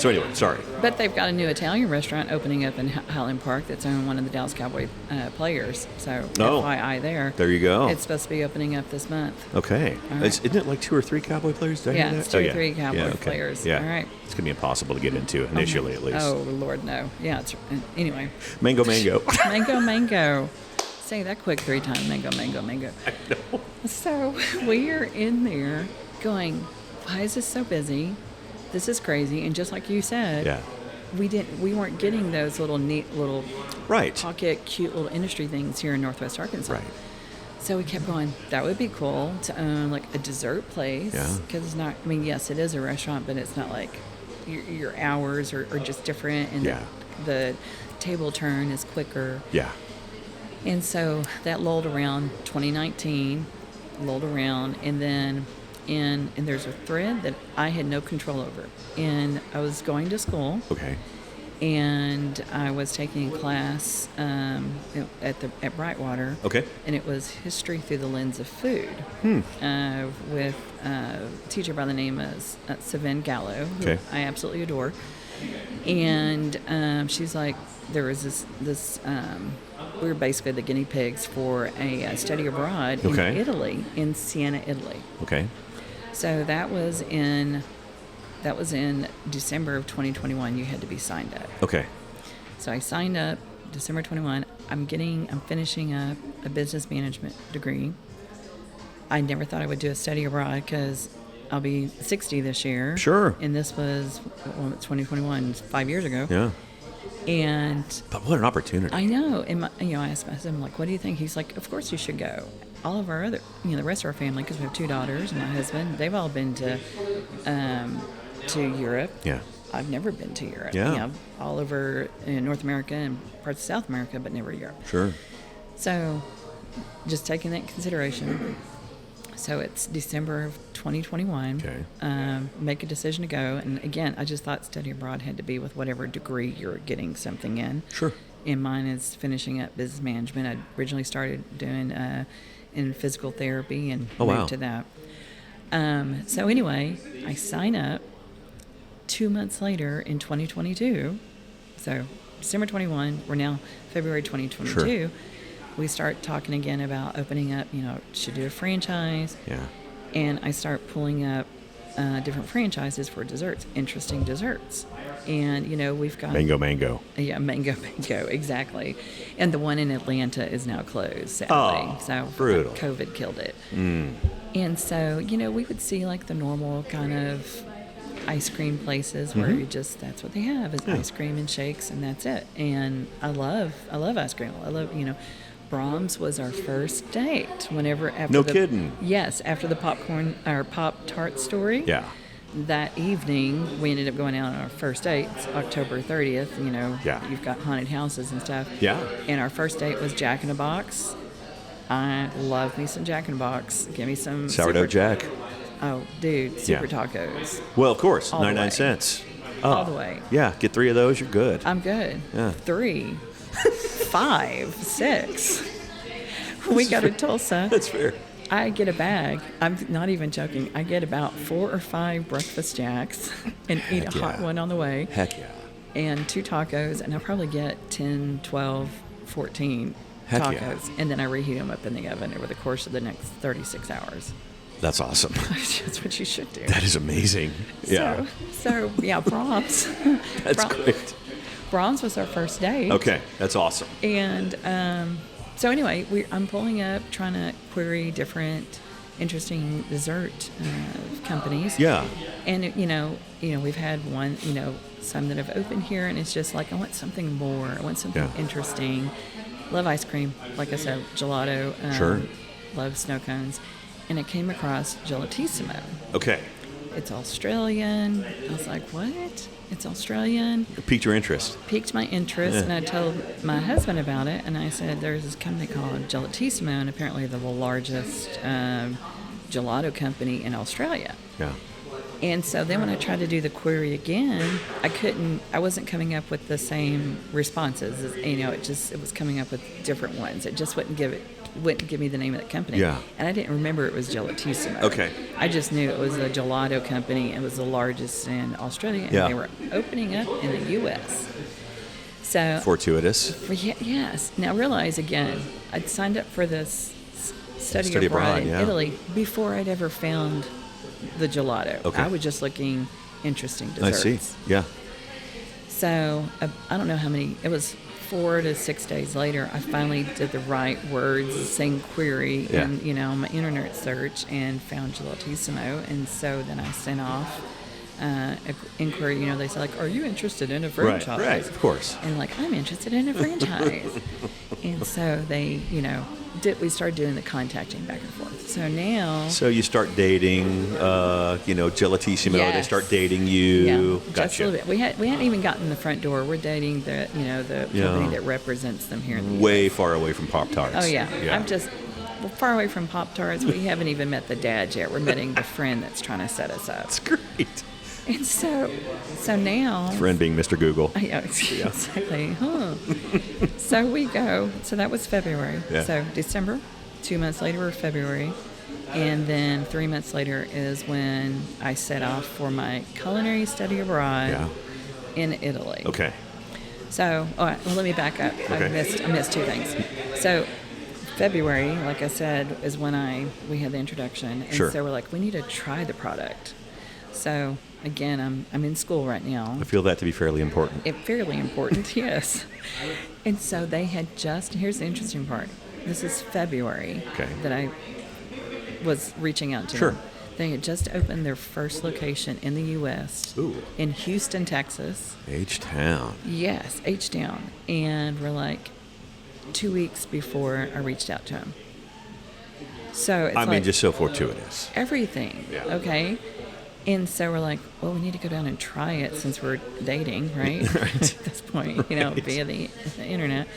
Speaker 2: So anyway, sorry.
Speaker 7: But they've got a new Italian restaurant opening up in Highland Park that's owned one of the Dallas Cowboy players. So FYI there.
Speaker 2: There you go.
Speaker 7: It's supposed to be opening up this month.
Speaker 2: Okay.
Speaker 7: Right.
Speaker 2: Isn't it like 2 or 3 Cowboy players? Did I hear that?
Speaker 7: It's 2 or 3 Cowboy players.
Speaker 2: Yeah.
Speaker 7: All right.
Speaker 2: It's going to be impossible to get into initially, at least.
Speaker 7: Oh, Lord, no. Yeah, anyway.
Speaker 2: Mango.
Speaker 7: Mango. Say that quick 3 times. Mango.
Speaker 2: I know.
Speaker 7: So we're in there going, why is this so busy? This is crazy. And just like you said,
Speaker 2: Yeah.
Speaker 7: we weren't getting those little neat little
Speaker 2: Right.
Speaker 7: pocket cute little industry things here in Northwest Arkansas.
Speaker 2: Right.
Speaker 7: So we kept going, that would be cool to own like a dessert place.
Speaker 2: Yeah.
Speaker 7: Because it's not, I mean, yes, it is a restaurant, but it's not like your hours are just different. And
Speaker 2: Yeah.
Speaker 7: the table turn is quicker.
Speaker 2: Yeah.
Speaker 7: And so that lulled around 2019, and then and there's a thread that I had no control over. And I was going to school.
Speaker 2: Okay.
Speaker 7: And I was taking a class at Brightwater.
Speaker 2: Okay.
Speaker 7: And it was History Through the Lens of Food with a teacher by the name of Savin Gallo, who I absolutely adore. And she's like, there was this we were basically the guinea pigs for a study abroad in Italy, in Siena, Italy.
Speaker 2: Okay.
Speaker 7: So that was in December of 2021. You had to be signed up.
Speaker 2: Okay.
Speaker 7: So I signed up December 21. I'm finishing up a business management degree. I never thought I would do a study abroad because I'll be 60 this year.
Speaker 2: Sure.
Speaker 7: And this was 2021, 5 years ago.
Speaker 2: Yeah. But what an opportunity.
Speaker 7: I know. And I asked my husband, like, what do you think? He's like, of course you should go. All of our other, the rest of our family, because we have 2 daughters and my husband, they've all been to Europe.
Speaker 2: Yeah.
Speaker 7: I've never been to Europe.
Speaker 2: Yeah.
Speaker 7: All over North America and parts of South America, but never Europe.
Speaker 2: Sure.
Speaker 7: So just taking that into consideration. So it's December of 2021.
Speaker 2: Okay.
Speaker 7: Make a decision to go. And again, I just thought study abroad had to be with whatever degree you're getting something in.
Speaker 2: Sure.
Speaker 7: And mine is finishing up business management. I originally started doing in physical therapy and moved to that. So anyway, I sign up 2 months later in 2022. So December 21, we're now February 2022.
Speaker 2: Sure.
Speaker 7: We start talking again about opening up, should do a franchise.
Speaker 2: Yeah.
Speaker 7: And I start pulling up different franchises for desserts, interesting desserts. And, we've got...
Speaker 2: Mango.
Speaker 7: Yeah, mango, exactly. And the one in Atlanta is now closed, sadly.
Speaker 2: Oh,
Speaker 7: so
Speaker 2: brutal.
Speaker 7: COVID killed it.
Speaker 2: Mm.
Speaker 7: And so, we would see like the normal kind of ice cream places where you that's what they have is ice cream and shakes, and that's it. And I love ice cream. I love, Brahms was our first date.
Speaker 2: Kidding.
Speaker 7: Yes, after the Pop-Tart story.
Speaker 2: Yeah.
Speaker 7: That evening, we ended up going out on our first date. It's October 30th. You've got haunted houses and stuff.
Speaker 2: Yeah.
Speaker 7: And our first date was Jack in a Box. I love me some Jack in a Box. Give me some
Speaker 2: sourdough Jack.
Speaker 7: Oh, dude, super tacos.
Speaker 2: Well, of course,
Speaker 7: All
Speaker 2: 99
Speaker 7: the way.
Speaker 2: cents.
Speaker 7: All the way.
Speaker 2: Yeah, get 3 of those, you're good.
Speaker 7: I'm good.
Speaker 2: Yeah.
Speaker 7: 3, 5, 6. We go to Tulsa.
Speaker 2: That's fair.
Speaker 7: I get a bag. I'm not even joking. I get about 4 or 5 breakfast jacks and eat a hot one on the way.
Speaker 2: Heck yeah.
Speaker 7: And 2 tacos, and I'll probably get 10, 12, 14
Speaker 2: Heck
Speaker 7: tacos.
Speaker 2: yeah.
Speaker 7: And then I reheat them up in the oven over the course of the next 36 hours.
Speaker 2: That's awesome.
Speaker 7: That's what you should do.
Speaker 2: That is amazing. Yeah.
Speaker 7: So Brahms.
Speaker 2: That's great.
Speaker 7: Brahms was our first date.
Speaker 2: Okay, that's awesome.
Speaker 7: And so anyway, I'm pulling up, trying to query different interesting dessert companies.
Speaker 2: Yeah.
Speaker 7: And we've had one, some that have opened here, and it's just like I want something more. I want something interesting. Love ice cream, like I said, gelato.
Speaker 2: Sure.
Speaker 7: Love snow cones. And I came across Gelatissimo.
Speaker 2: Okay.
Speaker 7: It's Australian. I was like, what? It's Australian.
Speaker 2: It piqued your interest.
Speaker 7: Piqued my interest, and I told my husband about it, and I said, there's this company called Gelitissimo, and apparently they're the largest gelato company in Australia.
Speaker 2: Yeah.
Speaker 7: And so then when I tried to do the query again, I wasn't coming up with the same responses. It was coming up with different ones. It just wouldn't give me the name of the company.
Speaker 2: Yeah.
Speaker 7: And I didn't remember it was Gelatissimo.
Speaker 2: Okay.
Speaker 7: I just knew it was a gelato company. It was the largest in Australia, and
Speaker 2: Yeah.
Speaker 7: they were opening up in the U.S. So
Speaker 2: Fortuitous.
Speaker 7: yes. Now realize again, I'd signed up for this study
Speaker 2: abroad,
Speaker 7: in
Speaker 2: yeah.
Speaker 7: Italy before I'd ever found the gelato.
Speaker 2: Okay.
Speaker 7: I was just looking interesting desserts.
Speaker 2: I see. Yeah.
Speaker 7: So I don't know how many. It was 4 to 6 days later. I finally did the right words, the same query,
Speaker 2: Yeah.
Speaker 7: and my internet search, and found Gelatissimo. And so then I sent off an inquiry. They said like, "Are you interested in a franchise?"
Speaker 2: Right. Of course.
Speaker 7: And like, I'm interested in a franchise. And so they, we started doing the contacting back and forth. So now.
Speaker 2: So you start dating, Gelatissimo.
Speaker 7: Yes.
Speaker 2: They start dating you.
Speaker 7: Yeah,
Speaker 2: Gotcha.
Speaker 7: just a little bit. We hadn't even gotten the front door. We're dating the company that represents them here in the
Speaker 2: Way
Speaker 7: US.
Speaker 2: far away from Pop-Tarts.
Speaker 7: Oh yeah. I'm just far away from Pop-Tarts. We haven't even met the dad yet. We're meeting the friend that's trying to set us up.
Speaker 2: That's great.
Speaker 7: And so now.
Speaker 2: Friend being Mr. Google.
Speaker 7: Yeah, exactly. Huh. So we go. So that was February.
Speaker 2: Yeah.
Speaker 7: So December. 2 months later were February. And then 3 months later is when I set off for my culinary study abroad in Italy.
Speaker 2: Okay.
Speaker 7: So, all right, well, let me back up.
Speaker 2: Okay.
Speaker 7: I missed two things. So February, like I said, is when we had the introduction. And
Speaker 2: Sure.
Speaker 7: so we're like, we need to try the product. So again, I'm in school right now.
Speaker 2: I feel that to be fairly important.
Speaker 7: Fairly important, yes. And so they had here's the interesting part. This is February that I was reaching out to them. They had just opened their first location in the U.S. in Houston, Texas.
Speaker 2: H-Town.
Speaker 7: Yes, H-Town. And we're like 2 weeks before I reached out to them. So it's
Speaker 2: just so fortuitous.
Speaker 7: everything, okay? And so we're like, well, we need to go down and try it since we're dating, right? At this point, via the internet.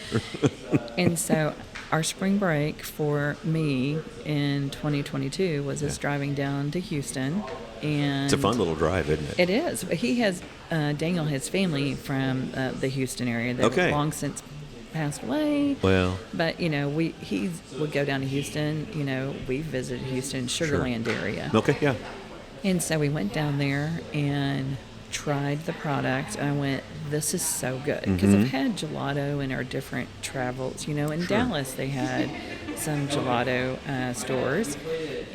Speaker 7: And so our spring break for me in 2022 was us driving down to Houston. And
Speaker 2: It's a fun little drive, isn't it?
Speaker 7: it is. He has, Daniel has family from the Houston area that have long since passed away.
Speaker 2: Well.
Speaker 7: But, he would go down to Houston. We visited Houston, Sugarland area.
Speaker 2: Okay, yeah.
Speaker 7: And so we went down there and tried the product. And I went, this is so good. Because I've had gelato in our different travels. In Dallas, they had some gelato stores.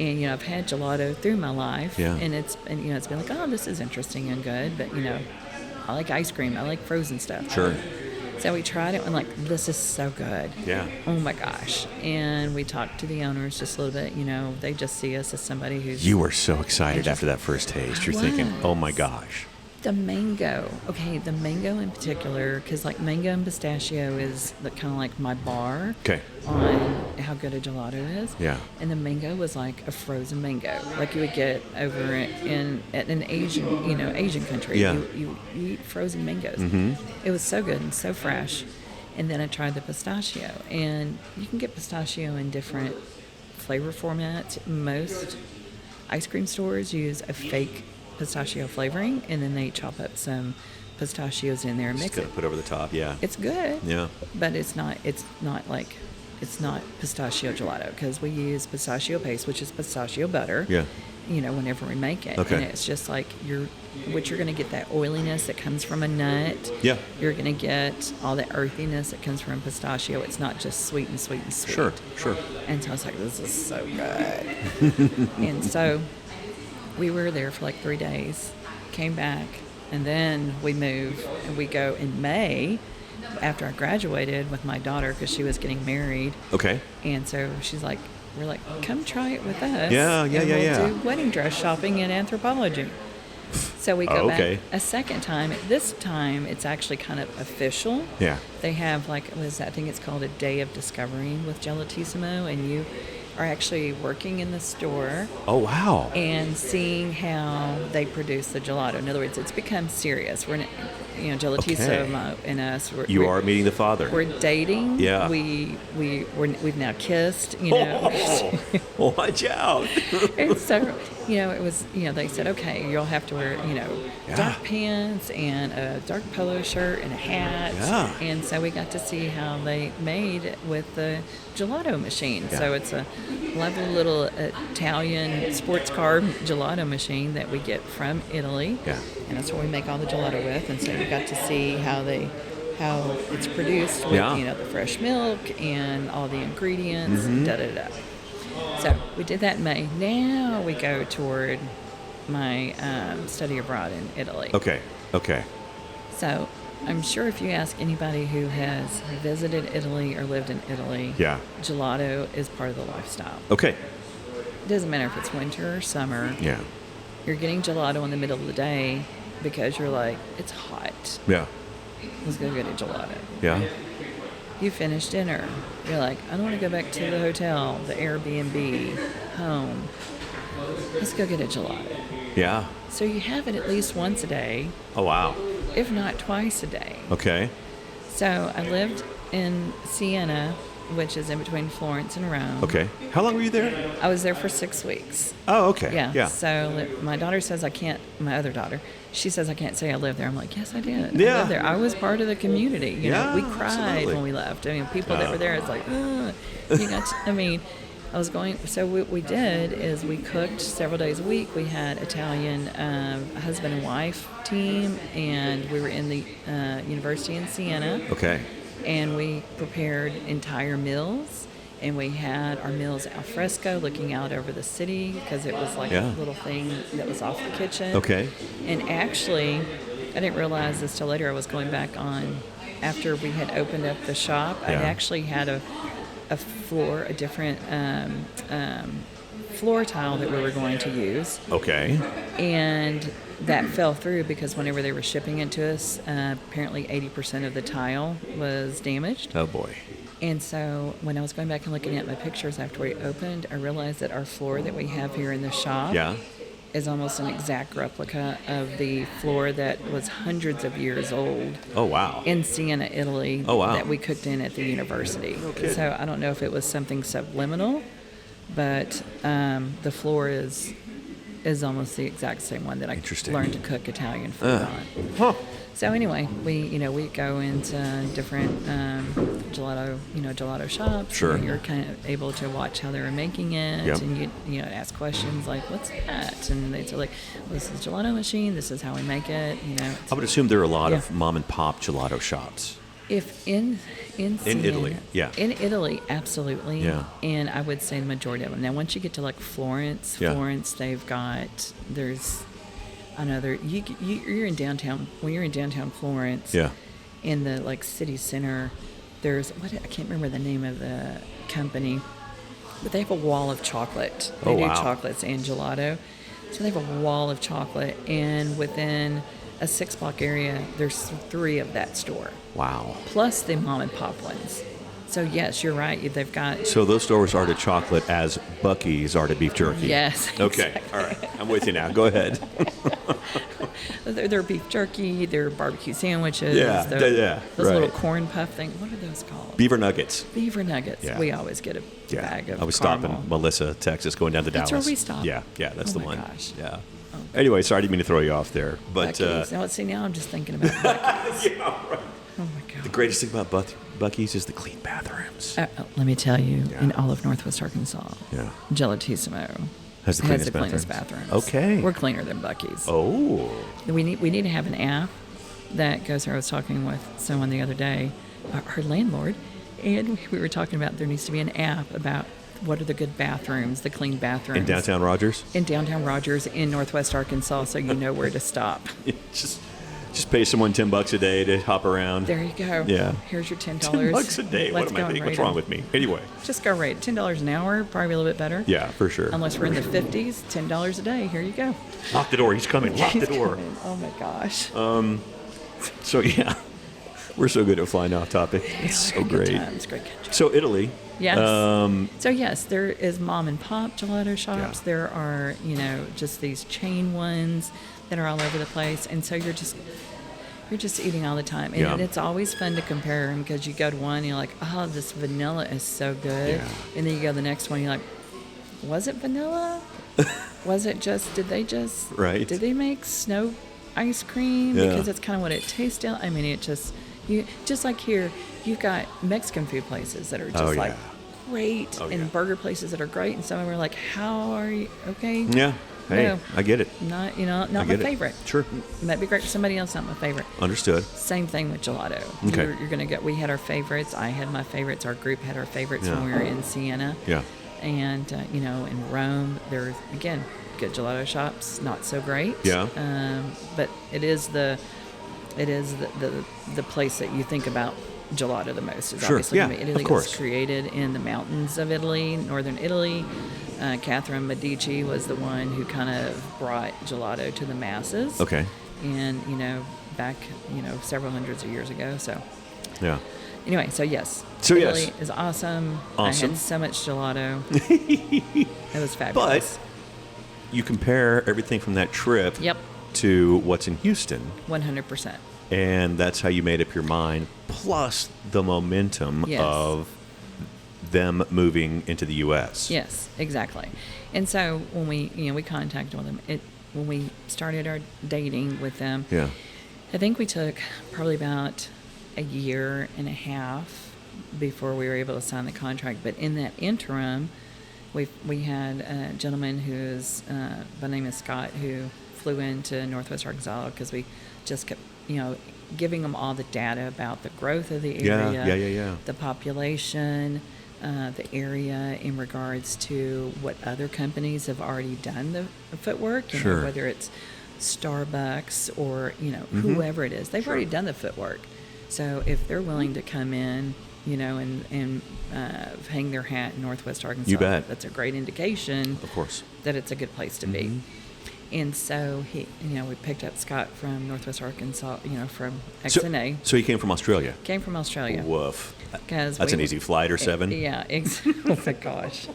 Speaker 7: And, I've had gelato through my life.
Speaker 2: Yeah.
Speaker 7: And it's been like, oh, this is interesting and good. But, I like ice cream. I like frozen stuff.
Speaker 2: Sure.
Speaker 7: So we tried it and like, this is so good.
Speaker 2: Yeah.
Speaker 7: Oh my gosh. And we talked to the owners just a little bit. They just see us as somebody who's...
Speaker 2: You were so excited after that first taste. You're thinking, oh my gosh.
Speaker 7: The mango. Okay, the mango in particular, because like mango and pistachio is kind of like my bar on how good a gelato is.
Speaker 2: Yeah.
Speaker 7: And the mango was like a frozen mango, like you would get over in an Asian country.
Speaker 2: Yeah.
Speaker 7: You eat frozen mangoes.
Speaker 2: Mm-hmm.
Speaker 7: It was so good and so fresh. And then I tried the pistachio, and you can get pistachio in different flavor formats. Most ice cream stores use a fake pistachio flavoring, and then they chop up some pistachios in there and mix it.
Speaker 2: Put over the top, yeah.
Speaker 7: It's good.
Speaker 2: Yeah.
Speaker 7: But it's not pistachio gelato, because we use pistachio paste, which is pistachio butter.
Speaker 2: Yeah.
Speaker 7: Whenever we make it.
Speaker 2: Okay.
Speaker 7: And it's just like you're going to get that oiliness that comes from a nut.
Speaker 2: Yeah.
Speaker 7: You're going to get all the earthiness that comes from pistachio. It's not just sweet and sweet and sweet.
Speaker 2: Sure.
Speaker 7: And so I was like, this is so good. And so we were there for like 3 days, came back, and then we moved, and we go in May after I graduated with my daughter, because she was getting married.
Speaker 2: Okay.
Speaker 7: And so we're like, come try it with us.
Speaker 2: Yeah.
Speaker 7: We'll do wedding dress shopping in Anthropologie. So we go back a second time. This time, it's actually kind of official.
Speaker 2: Yeah.
Speaker 7: They have I think it's called a day of discovering with Gelatissimo, and you are actually working in the store.
Speaker 2: Oh, wow.
Speaker 7: And seeing how they produce the gelato. In other words, it's become serious. Gelatissimo and us.
Speaker 2: You are meeting the father.
Speaker 7: We're dating.
Speaker 2: Yeah.
Speaker 7: We've now kissed.
Speaker 2: Watch out.
Speaker 7: And so, it was, they said, okay, you'll have to wear, dark pants and a dark polo shirt and a hat.
Speaker 2: Yeah.
Speaker 7: And so we got to see how they made with the gelato machine.
Speaker 2: Yeah.
Speaker 7: So it's a lovely little Italian sports car gelato machine that we get from Italy.
Speaker 2: Yeah.
Speaker 7: And that's what we make all the gelato with. And so you got to see how it's produced with, the fresh milk and all the ingredients, da-da-da. So we did that in May. Now we go toward my study abroad in Italy.
Speaker 2: Okay.
Speaker 7: So I'm sure if you ask anybody who has visited Italy or lived in Italy, gelato is part of the lifestyle.
Speaker 2: Okay.
Speaker 7: It doesn't matter if it's winter or summer.
Speaker 2: Yeah.
Speaker 7: You're getting gelato in the middle of the day because you're like, it's hot.
Speaker 2: Yeah.
Speaker 7: Let's go get a gelato.
Speaker 2: Yeah.
Speaker 7: You finish dinner. You're like, I don't want to go back to the hotel, the Airbnb, home. Let's go get a gelato.
Speaker 2: Yeah.
Speaker 7: So you have it at least once a day.
Speaker 2: Oh, wow.
Speaker 7: If not twice a day.
Speaker 2: Okay.
Speaker 7: So I lived in Siena, which is in between Florence and Rome.
Speaker 2: Okay. How long were you there?
Speaker 7: I was there for 6 weeks.
Speaker 2: Oh, okay.
Speaker 7: Yeah. So my daughter says I can't, my other daughter, she says I can't say I lived there. I'm like, yes, I did.
Speaker 2: Yeah.
Speaker 7: I lived there. I was part of the community. You know, we cried
Speaker 2: absolutely.
Speaker 7: when we left. I mean, people that were there, it's like, I was going, so what we did is we cooked several days a week. We had Italian husband and wife team, and we were in the university in Siena.
Speaker 2: Okay.
Speaker 7: And we prepared entire meals, and we had our meals al fresco, looking out over the city, because it was like a little thing that was off the kitchen.
Speaker 2: Okay.
Speaker 7: And actually, I didn't realize this till later. I was going back on after we had opened up the shop. I actually had a floor, a different floor tile that we were going to use.
Speaker 2: Okay.
Speaker 7: And that fell through because whenever they were shipping it to us, apparently 80% of the tile was damaged.
Speaker 2: Oh, boy.
Speaker 7: And so when I was going back and looking at my pictures after we opened, I realized that our floor that we have here in the shop is almost an exact replica of the floor that was hundreds of years old.
Speaker 2: Oh, wow.
Speaker 7: In Siena, Italy.
Speaker 2: Oh, wow.
Speaker 7: That we cooked in at the university.
Speaker 2: Okay.
Speaker 7: So I don't know if it was something subliminal, but the floor is almost the exact same one that I learned to cook Italian food on.
Speaker 2: Huh.
Speaker 7: So anyway, we go into different gelato shops.
Speaker 2: Sure.
Speaker 7: And you're kind of able to watch how they were making it,
Speaker 2: Yep.
Speaker 7: and you ask questions like, "What's that?" And they say like, well, "This is a gelato machine. This is how we make it."
Speaker 2: I would assume there are a lot of mom and pop gelato shops.
Speaker 7: If in
Speaker 2: Italy,
Speaker 7: in Italy, absolutely,
Speaker 2: Yeah.
Speaker 7: And I would say the majority of them. Now, once you get to like Florence, they've got you're in downtown. When you're in downtown Florence, in the like city center, there's I can't remember the name of the company, but they have a wall of chocolate. They do chocolates and gelato, so they have a wall of chocolate, and within a 6-block area, there's 3 of that store.
Speaker 2: Wow.
Speaker 7: Plus the mom and pop ones. So yes, you're right. They've got.
Speaker 2: So those stores are to chocolate as Buc-ee's are to beef jerky.
Speaker 7: Yes.
Speaker 2: Okay.
Speaker 7: Exactly.
Speaker 2: All right. I'm with you now. Go ahead.
Speaker 7: They're beef jerky. They're barbecue sandwiches.
Speaker 2: Yeah.
Speaker 7: Those
Speaker 2: right.
Speaker 7: little corn puff things. What are those called?
Speaker 2: Beaver nuggets.
Speaker 7: Beaver nuggets.
Speaker 2: Yeah.
Speaker 7: We always get a bag of
Speaker 2: I was
Speaker 7: caramel.
Speaker 2: stopping Melissa, Texas, going down to Dallas.
Speaker 7: That's where we stopped.
Speaker 2: Yeah. That's
Speaker 7: Oh
Speaker 2: the
Speaker 7: my
Speaker 2: one.
Speaker 7: gosh.
Speaker 2: Yeah.
Speaker 7: Oh,
Speaker 2: Anyway, sorry, I didn't mean to throw you off there, but
Speaker 7: Buc-ee's. Now I'm just thinking about Buc-ee's.
Speaker 2: yeah, right.
Speaker 7: Oh my God.
Speaker 2: The greatest thing about Buc-ee's is the clean bathrooms.
Speaker 7: Let me tell you, in all of Northwest Arkansas, Gelatissimo
Speaker 2: has the cleanest
Speaker 7: bathrooms.
Speaker 2: Okay.
Speaker 7: We're cleaner than Buc-ee's.
Speaker 2: Oh.
Speaker 7: We need to have an app that goes there. I was talking with someone the other day, her landlord, and we were talking about there needs to be an app about what are the good bathrooms, the clean bathrooms.
Speaker 2: In downtown Rogers?
Speaker 7: In downtown Rogers, in Northwest Arkansas, so you know where to stop.
Speaker 2: Just pay someone $10 a day to hop around.
Speaker 7: There you go.
Speaker 2: Yeah.
Speaker 7: Here's your $10.
Speaker 2: $10 a day.
Speaker 7: Let's
Speaker 2: what am I thinking? What's wrong with me? Anyway.
Speaker 7: Just go rate. $10 an hour, probably a little bit better.
Speaker 2: Yeah, for sure.
Speaker 7: Unless we're in the 50s, $10 a day. Here you go.
Speaker 2: Lock the door. He's coming. Lock the door.
Speaker 7: Coming. Oh my gosh.
Speaker 2: So yeah, we're so good at flying off topic. It's so great.
Speaker 7: It's great.
Speaker 2: So Italy.
Speaker 7: Yes. So yes, there is mom and pop gelato shops.
Speaker 2: Yeah.
Speaker 7: There are, just these chain ones that are all over the place. And so you're you're just eating all the time. And
Speaker 2: Yeah.
Speaker 7: it's always fun to compare them because you go to one and you're like, oh, this vanilla is so good.
Speaker 2: Yeah.
Speaker 7: And then you go to the next one and you're like, was it vanilla? Was it just, did they make snow ice cream?
Speaker 2: Yeah.
Speaker 7: Because that's kind of what it tastes like. I mean, it just, just like here, you've got Mexican food places that are just like great and burger places that are great. And some of them are like, how are you? Okay.
Speaker 2: Yeah. Hey,
Speaker 7: No.
Speaker 2: I get it.
Speaker 7: Not my favorite.
Speaker 2: Sure.
Speaker 7: Might be great for somebody else, not my favorite.
Speaker 2: Understood.
Speaker 7: Same thing with gelato.
Speaker 2: Okay.
Speaker 7: You're going to get, we had our favorites. I had my favorites. Our group had our favorites when we were in Siena.
Speaker 2: Yeah.
Speaker 7: And, in Rome, there's, again, good gelato shops, not so great.
Speaker 2: Yeah.
Speaker 7: But it is the place that you think about gelato the most. Is
Speaker 2: Sure.
Speaker 7: obviously
Speaker 2: Yeah,
Speaker 7: Italy
Speaker 2: of course.
Speaker 7: was created in the mountains of Italy, northern Italy. Catherine Medici was the one who kind of brought gelato to the masses.
Speaker 2: Okay.
Speaker 7: And, back, several hundreds of years ago. So,
Speaker 2: Yeah.
Speaker 7: anyway, so yes.
Speaker 2: So,
Speaker 7: Italy
Speaker 2: yes.
Speaker 7: is awesome.
Speaker 2: Awesome.
Speaker 7: I had so much gelato. It was fabulous.
Speaker 2: But you compare everything from that trip
Speaker 7: Yep.
Speaker 2: to what's in Houston,
Speaker 7: 100%.
Speaker 2: and that's how you made up your mind, plus the momentum
Speaker 7: Yes.
Speaker 2: of them moving into the U.S.
Speaker 7: Yes, exactly. And so when we contacted them, when we started our dating with them,
Speaker 2: Yeah.
Speaker 7: I think we took probably about a year and a half before we were able to sign the contract. But in that interim, we had a gentleman who's by the name of Scott, who flew into Northwest Arkansas because we just kept giving them all the data about the growth of the area,
Speaker 2: Yeah.
Speaker 7: the population, the area in regards to what other companies have already done the footwork,
Speaker 2: Sure.
Speaker 7: whether it's Starbucks or whoever it is, they've already done the footwork. So if they're willing to come in, and hang their hat in Northwest Arkansas,
Speaker 2: You bet.
Speaker 7: that's a great indication,
Speaker 2: Of course.
Speaker 7: that it's a good place to be. And so we picked up Scott from Northwest Arkansas, from XNA.
Speaker 2: So he came from Australia.
Speaker 7: Came from Australia.
Speaker 2: Woof.
Speaker 7: 'Cause
Speaker 2: That's an easy flight or 7.
Speaker 7: Yeah. Oh my gosh.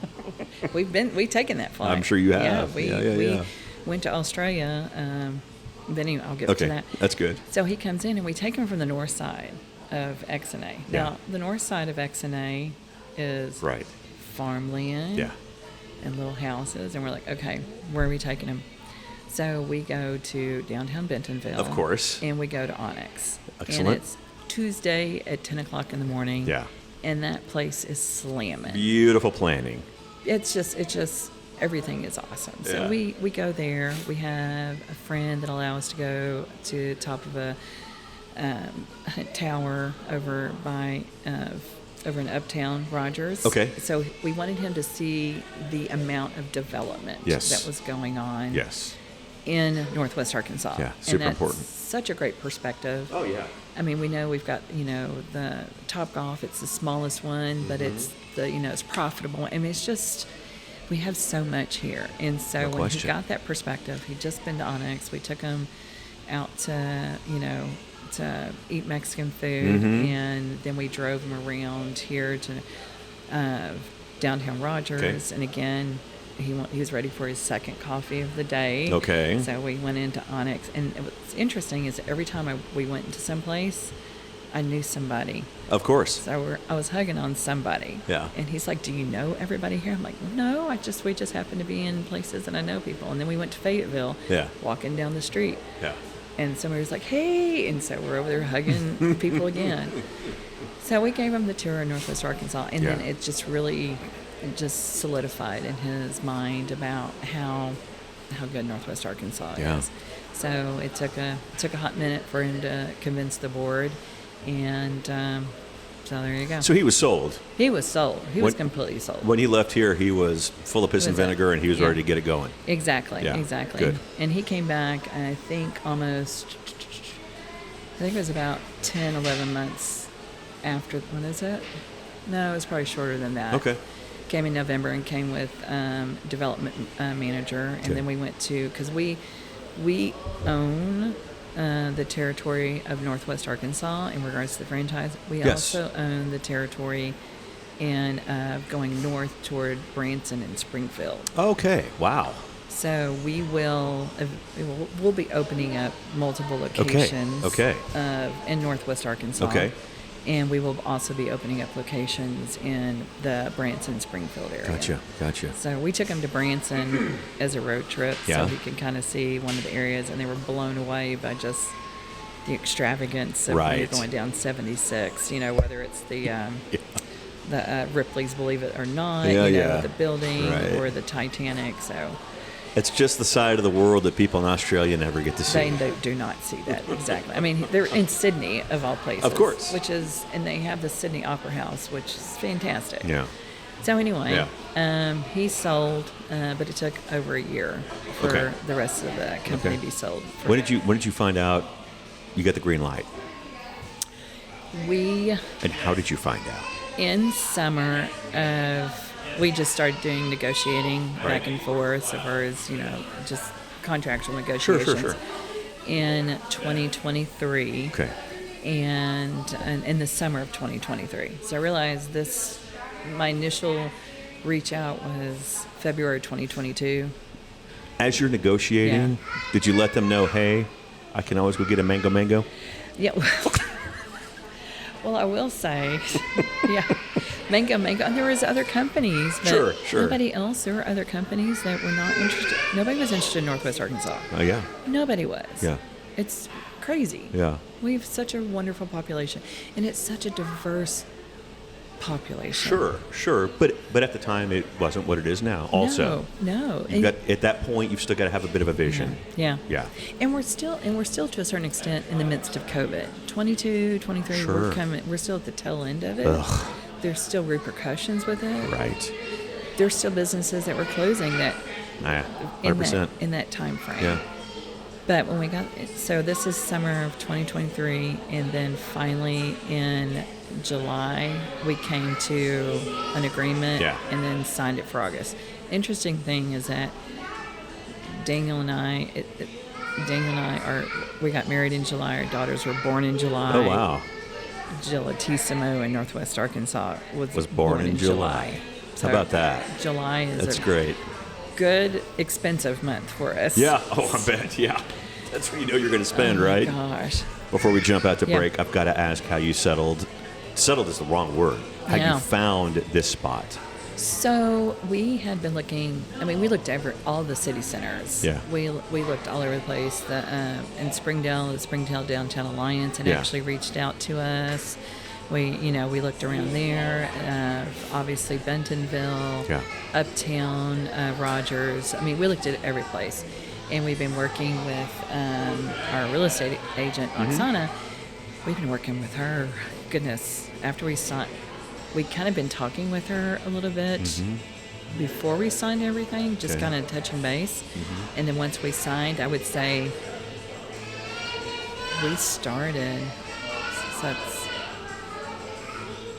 Speaker 7: We've taken that flight.
Speaker 2: I'm sure you have.
Speaker 7: We went to Australia. Then anyway, I'll get to
Speaker 2: Okay,
Speaker 7: that.
Speaker 2: that's good.
Speaker 7: So he comes in and we take him from the north side of XNA.
Speaker 2: Yeah.
Speaker 7: Now, the north side of XNA is
Speaker 2: Right.
Speaker 7: farmland
Speaker 2: Yeah.
Speaker 7: and little houses. And we're like, okay, where are we taking him? So we go to downtown Bentonville.
Speaker 2: Of course.
Speaker 7: And we go to Onyx.
Speaker 2: Excellent.
Speaker 7: And it's Tuesday at 10 o'clock in the morning.
Speaker 2: Yeah.
Speaker 7: And that place is slamming.
Speaker 2: Beautiful planning.
Speaker 7: It's just everything is awesome. So
Speaker 2: Yeah.
Speaker 7: we go there. We have a friend that allows us to go to the top of a tower over in Uptown Rogers.
Speaker 2: Okay.
Speaker 7: So we wanted him to see the amount of development
Speaker 2: Yes.
Speaker 7: that was going on
Speaker 2: Yes.
Speaker 7: in Northwest Arkansas.
Speaker 2: Yeah, super
Speaker 7: and that's
Speaker 2: important.
Speaker 7: Such a great perspective.
Speaker 2: Oh, yeah.
Speaker 7: I mean, we know we've got, the Top Golf, it's the smallest one, but it's it's profitable. I mean, it's just, we have so much here. And so
Speaker 2: No
Speaker 7: when
Speaker 2: question.
Speaker 7: he got that perspective, he'd just been to Onyx. We took him out to, to eat Mexican food. And then we drove him around here to downtown Rogers.
Speaker 2: Okay.
Speaker 7: And again, he was ready for his second coffee of the day.
Speaker 2: Okay.
Speaker 7: So we went into Onyx. And what's interesting is every time we went into some place, I knew somebody.
Speaker 2: Of course.
Speaker 7: So I was hugging on somebody.
Speaker 2: Yeah.
Speaker 7: And he's like, do you know everybody here? I'm like, no, we just happen to be in places and I know people. And then we went to Fayetteville.
Speaker 2: Yeah.
Speaker 7: Walking down the street.
Speaker 2: Yeah.
Speaker 7: And somebody was like, hey. And so we're over there hugging people again. So we gave him the tour in Northwest Arkansas. And then it just really solidified in his mind about how good Northwest Arkansas is. So it took a hot minute for him to convince the board. And so there you go.
Speaker 2: So he was sold.
Speaker 7: He was sold. He was completely sold.
Speaker 2: When he left here, he was full of piss and
Speaker 7: Was it?
Speaker 2: vinegar, and he was
Speaker 7: Yeah.
Speaker 2: ready to get it going.
Speaker 7: Exactly.
Speaker 2: Yeah,
Speaker 7: Exactly.
Speaker 2: good.
Speaker 7: And he came back, I think it was about 10, 11 months after, what is it? No, it was probably shorter than that.
Speaker 2: Okay.
Speaker 7: Came in November and came with development manager. And
Speaker 2: Okay.
Speaker 7: then we went to, because we own the territory of Northwest Arkansas in regards to the franchise. We
Speaker 2: Yes.
Speaker 7: also own the territory in going north toward Branson and Springfield.
Speaker 2: Okay. Wow.
Speaker 7: So we'll be opening up multiple locations in Northwest Arkansas.
Speaker 2: Okay.
Speaker 7: And we will also be opening up locations in the Branson, Springfield area.
Speaker 2: Gotcha.
Speaker 7: So we took him to Branson as a road trip so he could kind of see one of the areas, and they were blown away by just the extravagance of when you're going down 76, whether it's the Ripley's Believe It or Not, the building or the Titanic. So
Speaker 2: it's just the side of the world that people in Australia never get to see.
Speaker 7: They do not see that, exactly. I mean, they're in Sydney, of all places.
Speaker 2: Of course.
Speaker 7: And they have the Sydney Opera House, which is fantastic.
Speaker 2: Yeah.
Speaker 7: So anyway, he sold, but it took over a year for the rest of the company to be sold.
Speaker 2: When did you find out you got the green light? And how did you find out?
Speaker 7: In summer we just started doing negotiating back and forth as far as, just contractual negotiations.
Speaker 2: Sure.
Speaker 7: In 2023.
Speaker 2: Okay.
Speaker 7: And in the summer of 2023. So I realized my initial reach out was February 2022.
Speaker 2: As you're negotiating, did you let them know, hey, I can always go get a mango?
Speaker 7: Yeah. Well, I will say, Mango. And there was other companies, but
Speaker 2: sure.
Speaker 7: Nobody else. There were other companies that were not interested. Nobody was interested in Northwest Arkansas.
Speaker 2: Oh, yeah.
Speaker 7: Nobody was.
Speaker 2: Yeah.
Speaker 7: It's crazy.
Speaker 2: Yeah.
Speaker 7: We have such a wonderful population, and it's such a diverse population.
Speaker 2: Sure. But at the time, it wasn't what it is now. Also,
Speaker 7: no.
Speaker 2: At that point, you've still got to have a bit of a vision.
Speaker 7: Yeah. And we're still to a certain extent in the midst of COVID. 22, 23. We're still at the tail end of it.
Speaker 2: Ugh.
Speaker 7: There's still repercussions with it.
Speaker 2: Right.
Speaker 7: There's still businesses that were closing that
Speaker 2: 100%.
Speaker 7: in that time frame.
Speaker 2: Yeah.
Speaker 7: But when we got so this is summer of 2023, and then finally in July we came to an agreement and then signed it for August. Interesting thing is that Daniel and I we got married in July. Our daughters were born in July.
Speaker 2: Oh wow.
Speaker 7: Gelitissimo in Northwest Arkansas was
Speaker 2: born in July.
Speaker 7: So
Speaker 2: how about that?
Speaker 7: July is
Speaker 2: That's great.
Speaker 7: Good, expensive month for us.
Speaker 2: Yeah. Oh, I bet. Yeah. That's where you know you're going to spend, right?
Speaker 7: Oh, my gosh.
Speaker 2: Before we jump out to break, I've got to ask how you settled. Settled is the wrong word. How you found this spot.
Speaker 7: So we had been looking. I mean, we looked over all the city centers.
Speaker 2: Yeah.
Speaker 7: We looked all over the place. In Springdale, the Springdale Downtown Alliance had actually reached out to us. We looked around there. Obviously, Bentonville, Uptown, Rogers. I mean, we looked at every place, and we've been working with our real estate agent, Oksana. We've been working with her. Goodness, after we signed, we'd kind of been talking with her a little bit before we signed everything, just kind of touching base. And then once we signed, I would say we started.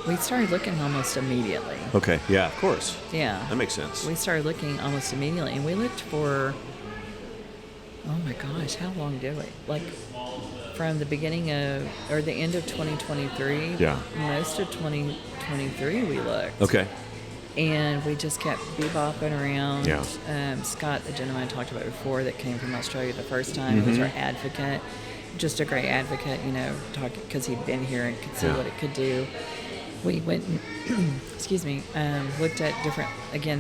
Speaker 7: We started looking almost immediately.
Speaker 2: Okay. Yeah, of course.
Speaker 7: Yeah.
Speaker 2: That makes sense.
Speaker 7: We started looking almost immediately, and we looked for, oh my gosh, how long did we? Like from the beginning of, or the end of 2023.
Speaker 2: Yeah.
Speaker 7: Most of 2023 we looked.
Speaker 2: Okay.
Speaker 7: And we just kept bebopping around.
Speaker 2: Yeah.
Speaker 7: Scott, the gentleman I talked about before that came from Australia the first time, was our advocate. Just a great advocate, because he'd been here and could see what it could do. We went and, looked at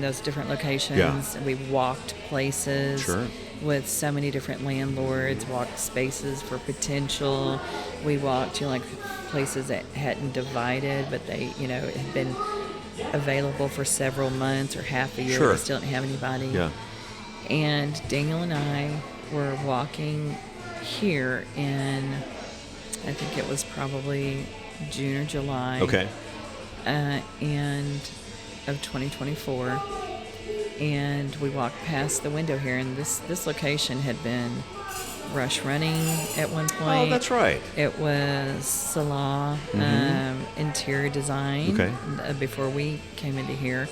Speaker 7: those different locations.
Speaker 2: Yeah.
Speaker 7: And we walked places with so many different landlords, walked spaces for potential. We walked to places that hadn't divided, but they, had been available for several months or half a year.
Speaker 2: Sure.
Speaker 7: They still didn't have anybody.
Speaker 2: Yeah.
Speaker 7: And Daniel and I were walking here in, I think it was probably June or July.
Speaker 2: Okay.
Speaker 7: And of 2024, and we walked past the window here, and this location had been Rush Running at one point.
Speaker 2: Oh, that's right.
Speaker 7: It was Salah interior design before we came into here,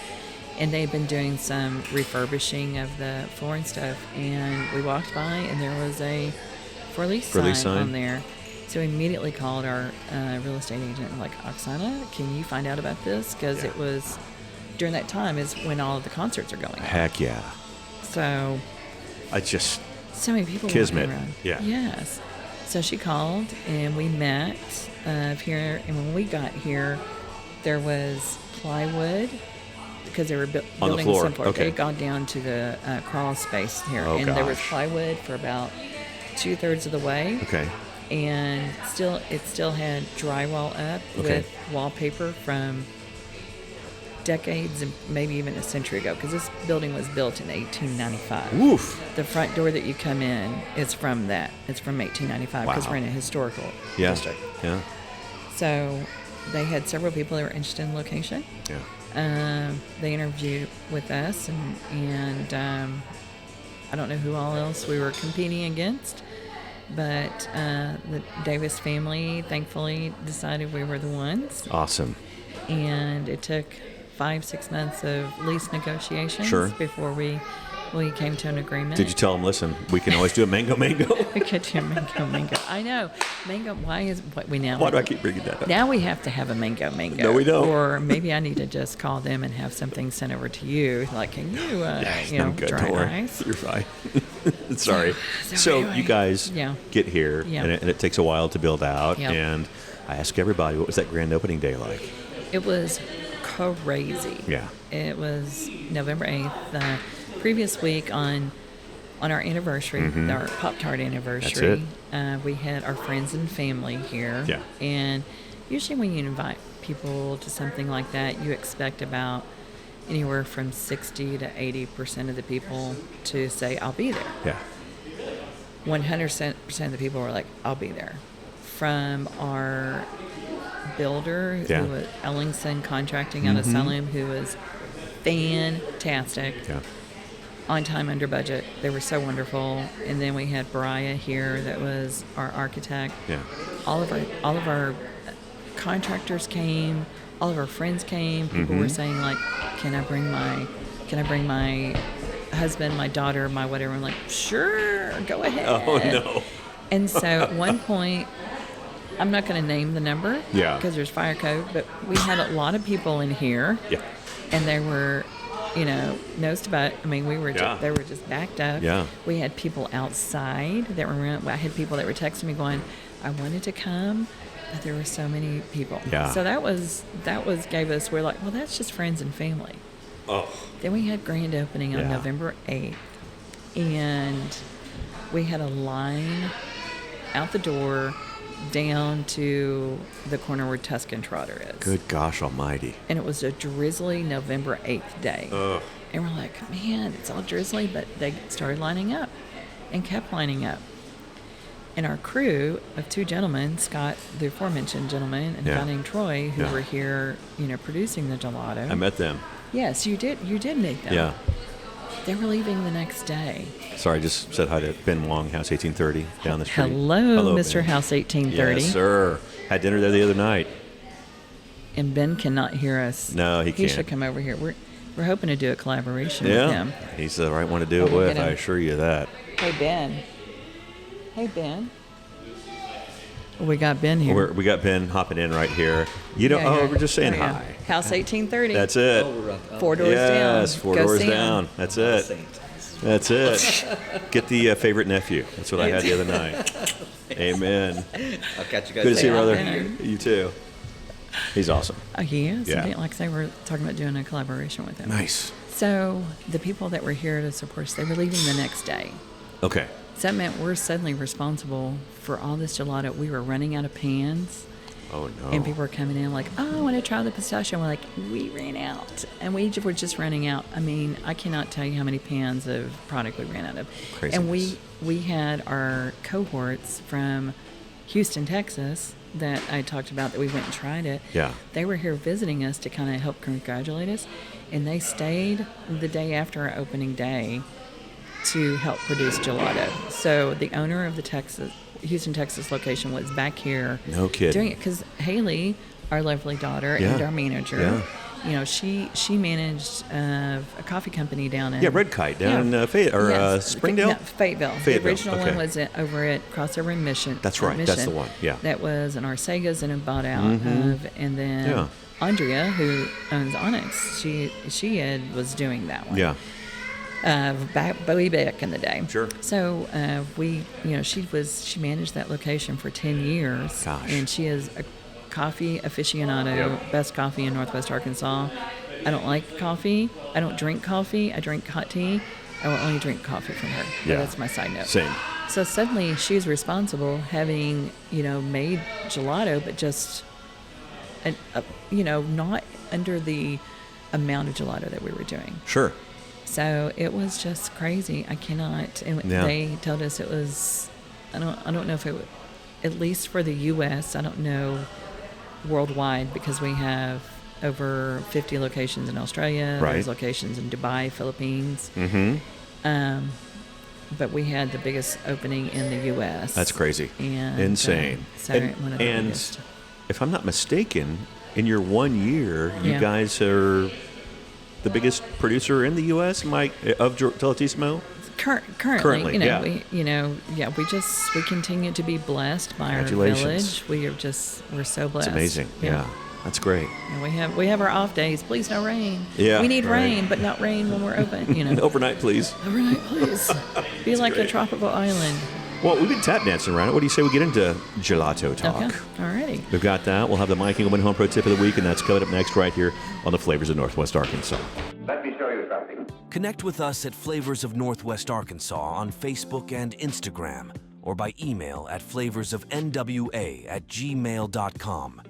Speaker 7: and they've been doing some refurbishing of the floor and stuff. And we walked by, and there was a for lease sign on there. So we immediately called our real estate agent, like, Oksana, can you find out about this? Because it was, during that time is when all of the concerts are going on.
Speaker 2: Heck yeah.
Speaker 7: So
Speaker 2: I just
Speaker 7: So many people
Speaker 2: Kismet.
Speaker 7: walking around.
Speaker 2: Yeah.
Speaker 7: Yes. So she called and we met here. And when we got here, there was plywood because they were
Speaker 2: On the
Speaker 7: building
Speaker 2: floor.
Speaker 7: some floor.
Speaker 2: Okay.
Speaker 7: They had gone down to the crawl space here,
Speaker 2: Oh,
Speaker 7: and there was
Speaker 2: gosh.
Speaker 7: plywood for about 2/3 of the way.
Speaker 2: Okay.
Speaker 7: And it still had drywall up
Speaker 2: Okay.
Speaker 7: with wallpaper from decades and maybe even a century ago, because this building was built in 1895.
Speaker 2: Woof.
Speaker 7: The front door that you come in is from that. It's from 1895 because
Speaker 2: Wow.
Speaker 7: we're in a historical
Speaker 2: Yeah.
Speaker 7: district.
Speaker 2: Yeah.
Speaker 7: So they had several people that were interested in the location.
Speaker 2: Yeah.
Speaker 7: They interviewed with us, and I don't know who all else we were competing against, but the Davis family thankfully decided we were the ones,
Speaker 2: Awesome.
Speaker 7: and it took 5-6 months of lease negotiations
Speaker 2: Sure.
Speaker 7: before we came to an agreement.
Speaker 2: Did you tell them, listen, we can always do a mango?
Speaker 7: We could do mango. I know. Mango, why
Speaker 2: do I keep bringing that up?
Speaker 7: Now we have to have a mango.
Speaker 2: No, we don't.
Speaker 7: Or maybe I need to just call them and have something sent over to you. Like, can you,
Speaker 2: I'm good.
Speaker 7: dry
Speaker 2: Don't worry.
Speaker 7: ice?
Speaker 2: You're fine. Sorry.
Speaker 7: So
Speaker 2: So
Speaker 7: anyway,
Speaker 2: you guys
Speaker 7: yeah.
Speaker 2: get here,
Speaker 7: Yeah.
Speaker 2: and it takes a while to build out.
Speaker 7: Yeah.
Speaker 2: And I ask everybody, what was that grand opening day like?
Speaker 7: It was crazy.
Speaker 2: Yeah.
Speaker 7: It was November 8th. The previous week on our anniversary, our Pop-Tart anniversary, we had our friends and family here.
Speaker 2: Yeah.
Speaker 7: And usually when you invite people to something like that, you expect about anywhere from 60 to 80% of the people to say, I'll be there.
Speaker 2: Yeah.
Speaker 7: 100% of the people were like, I'll be there. From our builder,
Speaker 2: Yeah.
Speaker 7: who was Ellingson Contracting out of Salem, who was fantastic.
Speaker 2: Yeah.
Speaker 7: On time, under budget. They were so wonderful. And then we had Brian here, that was our architect.
Speaker 2: Yeah.
Speaker 7: All of our contractors came. All of our friends came. People were saying, like, can I bring my husband, my daughter, my whatever? I'm like, sure, go ahead.
Speaker 2: Oh, no.
Speaker 7: And so at one point, I'm not going to name the number,
Speaker 2: Yeah.
Speaker 7: because there's fire code, but we had a lot of people in here,
Speaker 2: Yeah.
Speaker 7: and they were, nose to butt. I mean,
Speaker 2: Yeah.
Speaker 7: they were just backed up.
Speaker 2: Yeah.
Speaker 7: We had people outside that were. I had people that were texting me going, I wanted to come, but there were so many people.
Speaker 2: Yeah.
Speaker 7: So we're like, well, that's just friends and family.
Speaker 2: Oh.
Speaker 7: Then we had grand opening on
Speaker 2: Yeah.
Speaker 7: November 8th, and we had a line out the door down to the corner where Tuscan Trotter is.
Speaker 2: Good gosh almighty.
Speaker 7: And it was a drizzly November 8th day.
Speaker 2: Ugh.
Speaker 7: And we're like, man, it's all drizzly, but they started lining up and kept lining up. And our crew of 2 gentlemen, Scott, the aforementioned gentleman, and a
Speaker 2: Yeah.
Speaker 7: guy named Troy, who
Speaker 2: Yeah.
Speaker 7: were here, producing the gelato.
Speaker 2: I met them.
Speaker 7: Yes, you did. You did meet them.
Speaker 2: Yeah.
Speaker 7: They were leaving the next day.
Speaker 2: Sorry, I just said hi to Ben Wong, House 1830, down the street.
Speaker 7: Hello, Mr.
Speaker 2: Ben.
Speaker 7: House 1830.
Speaker 2: Yes, sir. Had dinner there the other night.
Speaker 7: And Ben cannot hear us.
Speaker 2: No, he
Speaker 7: He
Speaker 2: can't.
Speaker 7: should come over here. We're hoping to do a collaboration
Speaker 2: Yeah.
Speaker 7: with him.
Speaker 2: He's the right one to do
Speaker 7: Oh,
Speaker 2: it
Speaker 7: we'll
Speaker 2: with,
Speaker 7: get
Speaker 2: I
Speaker 7: him.
Speaker 2: assure you that.
Speaker 7: Hey, Ben. We got Ben here.
Speaker 2: We got Ben hopping in right here.
Speaker 7: Yeah.
Speaker 2: We're just saying
Speaker 7: Oh, yeah.
Speaker 2: hi.
Speaker 7: House 1830.
Speaker 2: That's it.
Speaker 7: 4 doors down.
Speaker 2: Yes, 4
Speaker 7: Go
Speaker 2: doors
Speaker 7: see him.
Speaker 2: down. That's it. That's it. Get the favorite nephew. That's what I had the other night. Amen.
Speaker 8: I'll catch you guys
Speaker 2: Good to see you,
Speaker 7: later.
Speaker 2: brother.
Speaker 7: Ben.
Speaker 2: You too. He's awesome.
Speaker 7: Oh, he is.
Speaker 2: Yeah.
Speaker 7: Like I say, we're talking about doing a collaboration with him.
Speaker 2: Nice.
Speaker 7: So the people that were here to support us, they were leaving the next day.
Speaker 2: Okay.
Speaker 7: So that meant we're suddenly responsible for all this gelato. We were running out of pans.
Speaker 2: Oh, no.
Speaker 7: And people were coming in like, oh, I want to try the pistachio. And we're like, we ran out. And we were just running out. I mean, I cannot tell you how many pans of product we ran out of.
Speaker 2: Craziness.
Speaker 7: And we had our cohorts from Houston, Texas, that I talked about, that we went and tried it.
Speaker 2: Yeah.
Speaker 7: They were here visiting us to kind of help congratulate us. And they stayed the day after our opening day to help produce gelato. So the owner of the Houston, Texas location was back here.
Speaker 2: No kidding.
Speaker 7: Doing it because Haley, our lovely daughter,
Speaker 2: Yeah.
Speaker 7: and our manager,
Speaker 2: Yeah.
Speaker 7: she managed a coffee company down in
Speaker 2: Red Kite down in Springdale?
Speaker 7: No, Fayetteville.
Speaker 2: Fayetteville,
Speaker 7: The original
Speaker 2: okay.
Speaker 7: one was over at Crossover in Mission.
Speaker 2: That's right. That's the one. Yeah.
Speaker 7: That was an Arcega's and a bought out of, and then
Speaker 2: Yeah.
Speaker 7: Andrea, who owns Onyx, she was doing that one.
Speaker 2: Yeah.
Speaker 7: way back in the day.
Speaker 2: Sure.
Speaker 7: So she managed that location for 10 years.
Speaker 2: Gosh.
Speaker 7: And she is a coffee aficionado, best coffee in Northwest Arkansas. I don't like coffee. I don't drink coffee. I drink hot tea. I will only drink coffee from her.
Speaker 2: Yeah.
Speaker 7: That's my side note.
Speaker 2: Same.
Speaker 7: So suddenly she's responsible, having, made gelato, but just, not under the amount of gelato that we were doing.
Speaker 2: Sure.
Speaker 7: So it was just crazy. I cannot. And they told us it was, I don't know if it was, at least for the U.S., I don't know worldwide, because we have over 50 locations in Australia.
Speaker 2: Right.
Speaker 7: There's locations in Dubai, Philippines.
Speaker 2: Mm-hmm.
Speaker 7: But we had the biggest opening in the U.S.
Speaker 2: That's crazy.
Speaker 7: And,
Speaker 2: insane.
Speaker 7: One of the biggest.
Speaker 2: If I'm not mistaken, in your 1 year, you guys are the biggest producer in the U.S. of Gelatissimo?
Speaker 7: Currently, we continue to be blessed by our village. We're so blessed.
Speaker 2: It's amazing. Yeah. That's great.
Speaker 7: And we have our off days. Please, no rain.
Speaker 2: Yeah,
Speaker 7: we need rain, but not rain when we're open.
Speaker 2: Overnight, please.
Speaker 7: Overnight, please. Be like great. A tropical island.
Speaker 2: Well, we've been tap dancing around it. What do you say we get into gelato talk?
Speaker 7: Okay. Alrighty.
Speaker 2: We've got that. We'll have the Mike Engelman Home Pro Tip of the Week, and that's coming up next right here on the Flavors of Northwest Arkansas.
Speaker 8: Let me show you something.
Speaker 9: Connect with us at Flavors of Northwest Arkansas on Facebook and Instagram, or by email at flavorsofnwa@gmail.com.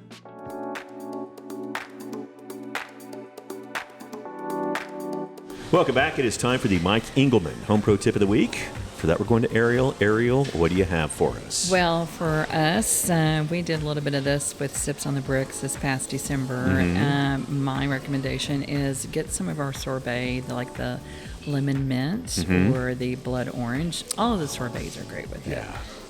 Speaker 2: Welcome back. It is time for the Mike Engelman Home Pro Tip of the Week. For that, we're going to Ariel. Ariel, what do you have for us?
Speaker 7: Well, for us, we did a little bit of this with Sips on the Bricks this past December.
Speaker 2: Mm-hmm.
Speaker 7: My recommendation is get some of our sorbet, like the lemon mint or the blood orange. All of the sorbets are great with it.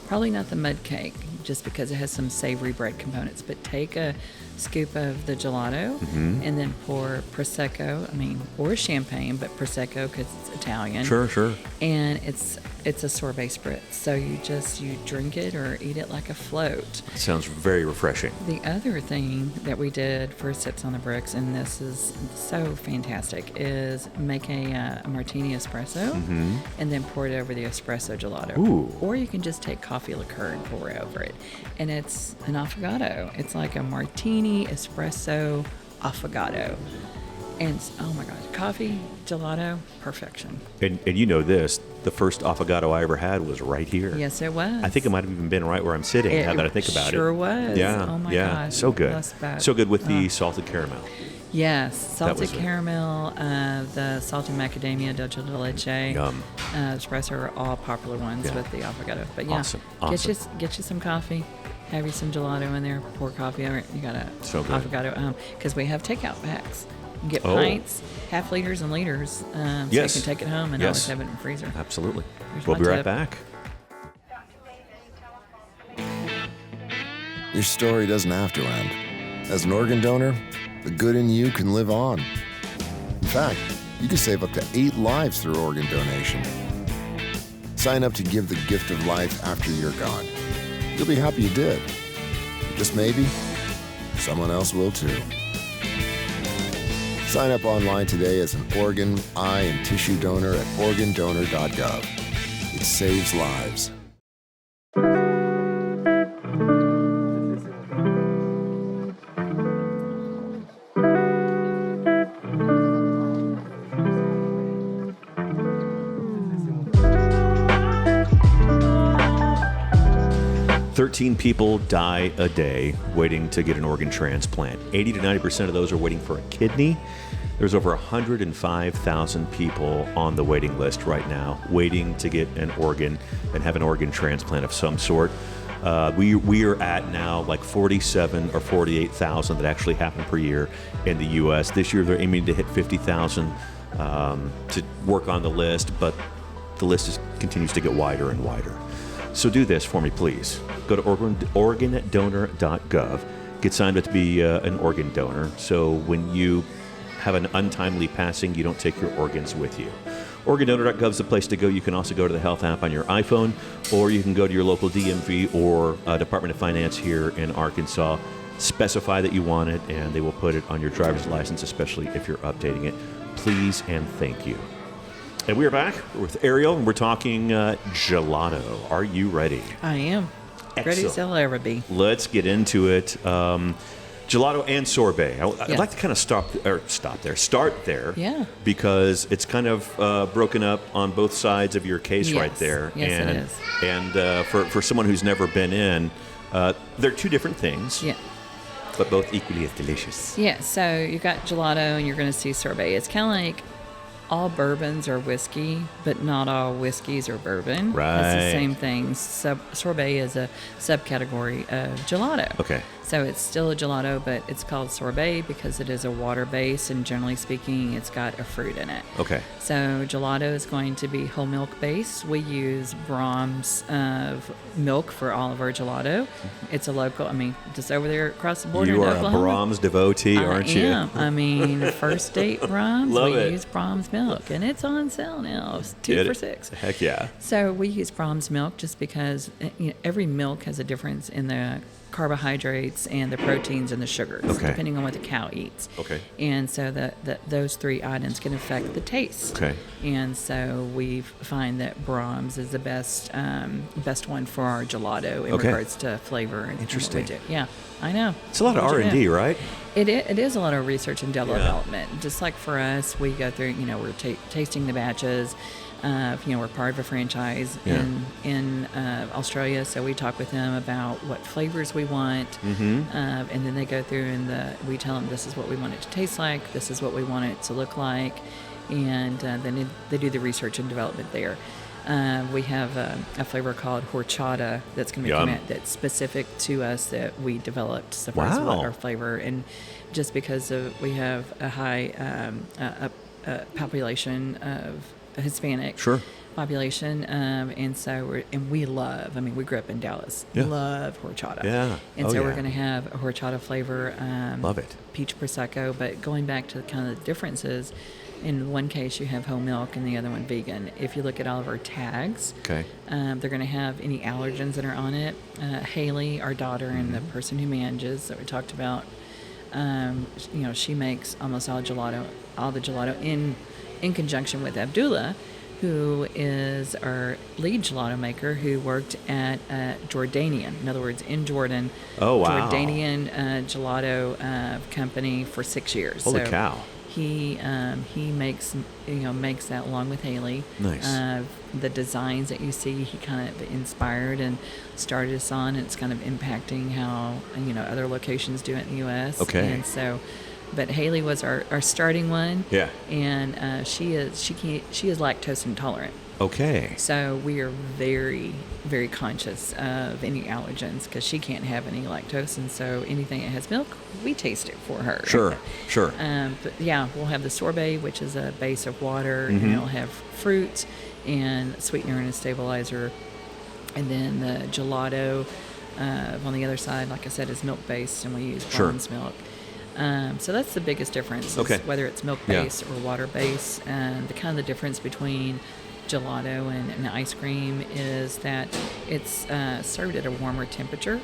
Speaker 7: Probably not the mud cake, just because it has some savory bread components. But take a scoop of the gelato and then pour Prosecco, or champagne, but Prosecco because it's Italian.
Speaker 2: Sure.
Speaker 7: And it's a sorbet spritz. So you drink it or eat it like a float.
Speaker 2: That sounds very refreshing.
Speaker 7: The other thing that we did for Sips on the Bricks, and this is so fantastic, is make a martini espresso and then pour it over the espresso gelato.
Speaker 2: Ooh.
Speaker 7: Or you can just take coffee liqueur and pour it over it. And it's an affogato. It's like a martini espresso affogato. And oh my God, coffee, gelato, perfection.
Speaker 2: And you know this, the first affogato I ever had was right here.
Speaker 7: Yes, it was.
Speaker 2: I think it might have even been right where I'm sitting, now that I think about it.
Speaker 7: Sure was.
Speaker 2: Yeah.
Speaker 7: Oh my gosh.
Speaker 2: So good. So good with the salted caramel.
Speaker 7: Yes, salted caramel, the salted macadamia, dulce de leche, espresso are all popular ones with the affogato. But yeah,
Speaker 2: awesome.
Speaker 7: Get you some coffee, have you some gelato in there, pour coffee over it. You got a affogato at home, because we have takeout packs. You can get pints, half liters and liters, so you can take it home and always have it in the freezer.
Speaker 2: Absolutely.
Speaker 7: We'll
Speaker 2: be right back.
Speaker 10: Your story doesn't have to end. As an organ donor, the good in you can live on. In fact, you can save up to 8 lives through organ donation. Sign up to give the gift of life after you're gone. You'll be happy you did. Just maybe, someone else will too. Sign up online today as an organ, eye, and tissue donor at organdonor.gov. It saves lives.
Speaker 2: People die a day waiting to get an organ transplant. 80 to 90% of those are waiting for a kidney. There's over 105,000 people on the waiting list right now waiting to get an organ and have an organ transplant of some sort. We are at now like 47 or 48,000 that actually happen per year in the U.S. This year they're aiming to hit 50,000 to work on the list, but the list continues to get wider and wider. So do this for me, please. Go to organdonor.gov. Get signed up to be an organ donor. So when you have an untimely passing, you don't take your organs with you. Organdonor.gov is the place to go. You can also go to the health app on your iPhone, or you can go to your local DMV or Department of Finance here in Arkansas. Specify that you want it, and they will put it on your driver's license, especially if you're updating it. Please and thank you. And we are back with Ariel, and we're talking gelato. Are you ready?
Speaker 7: I am.
Speaker 2: Excellent.
Speaker 7: Ready as I'll ever be.
Speaker 2: Let's get into it. Gelato and sorbet. I'd like to kind of start there.
Speaker 7: Yeah.
Speaker 2: Because it's kind of broken up on both sides of your case right there.
Speaker 7: Yes,
Speaker 2: and,
Speaker 7: it is.
Speaker 2: And for someone who's never been in, they're two different things.
Speaker 7: Yeah.
Speaker 2: But both equally as delicious.
Speaker 7: Yeah, so you got gelato and you're going to see sorbet. It's kind of like all bourbons are whiskey, but not all whiskeys are bourbon.
Speaker 2: Right.
Speaker 7: It's the same thing. Sorbet is a subcategory of gelato.
Speaker 2: Okay.
Speaker 7: So it's still a gelato, but it's called sorbet because it is a water base, and generally speaking, it's got a fruit in it.
Speaker 2: Okay.
Speaker 7: So gelato is going to be whole milk base. We use Brahms milk for all of our gelato. It's a local, just over there across the border
Speaker 2: You
Speaker 7: in
Speaker 2: are
Speaker 7: Oklahoma.
Speaker 2: a Brahms devotee, aren't you?
Speaker 7: I am. First date Brahms,
Speaker 2: Love
Speaker 7: we
Speaker 2: it.
Speaker 7: use Brahms milk, and it's on sale now. It's 2 for $6.
Speaker 2: Heck yeah.
Speaker 7: So we use Brahms milk just because every milk has a difference in the carbohydrates and the proteins and the sugars, depending on what the cow eats.
Speaker 2: Okay.
Speaker 7: And so those 3 items can affect the taste.
Speaker 2: Okay.
Speaker 7: And so we find that Brahms is the best one for our gelato in regards to flavor. And
Speaker 2: Interesting.
Speaker 7: what we do. Yeah, I know.
Speaker 2: It's a lot of R&D, right?
Speaker 7: It is a lot of research and development. Just like for us, we go through, we're tasting the batches. We're part of a franchise in Australia, so we talk with them about what flavors we want, and then they go through and we tell them this is what we want it to taste like, this is what we want it to look like, and then they do the research and development there. We have a flavor called horchata that's going to be coming out that's specific to us that we developed so far as what our flavor, and just because we have a high population of Hispanic population, and so we love. We grew up in Dallas. Love horchata.
Speaker 2: Yeah.
Speaker 7: And so we're going to have a horchata flavor.
Speaker 2: Love it.
Speaker 7: Peach prosecco. But going back to kind of the differences, in one case you have whole milk, and the other one vegan. If you look at all of our tags, they're going to have any allergens that are on it. Haley, our daughter, and the person who manages that we talked about, she makes almost all the gelato in conjunction with Abdullah, who is our lead gelato maker, who worked at Jordanian, in other words, in Jordan.
Speaker 2: Oh, wow.
Speaker 7: Jordanian gelato company for 6 years.
Speaker 2: Holy cow.
Speaker 7: He makes that along with Haley.
Speaker 2: Nice.
Speaker 7: The designs that you see, he kind of inspired and started us on. And it's kind of impacting how other locations do it in the U.S.
Speaker 2: Okay.
Speaker 7: And so, but Haley was our starting one.
Speaker 2: Yeah.
Speaker 7: And she is lactose intolerant.
Speaker 2: Okay.
Speaker 7: So we are very, very conscious of any allergens because she can't have any lactose, and so anything that has milk, we taste it for her.
Speaker 2: Sure.
Speaker 7: But yeah, we'll have the sorbet, which is a base of water, and it'll have fruit and sweetener and a stabilizer, and then the gelato on the other side, like I said, is milk based, and we use Brahms milk. So that's the biggest difference, is whether it's milk based or water based. And the difference between gelato and ice cream is that it's served at a warmer temperature.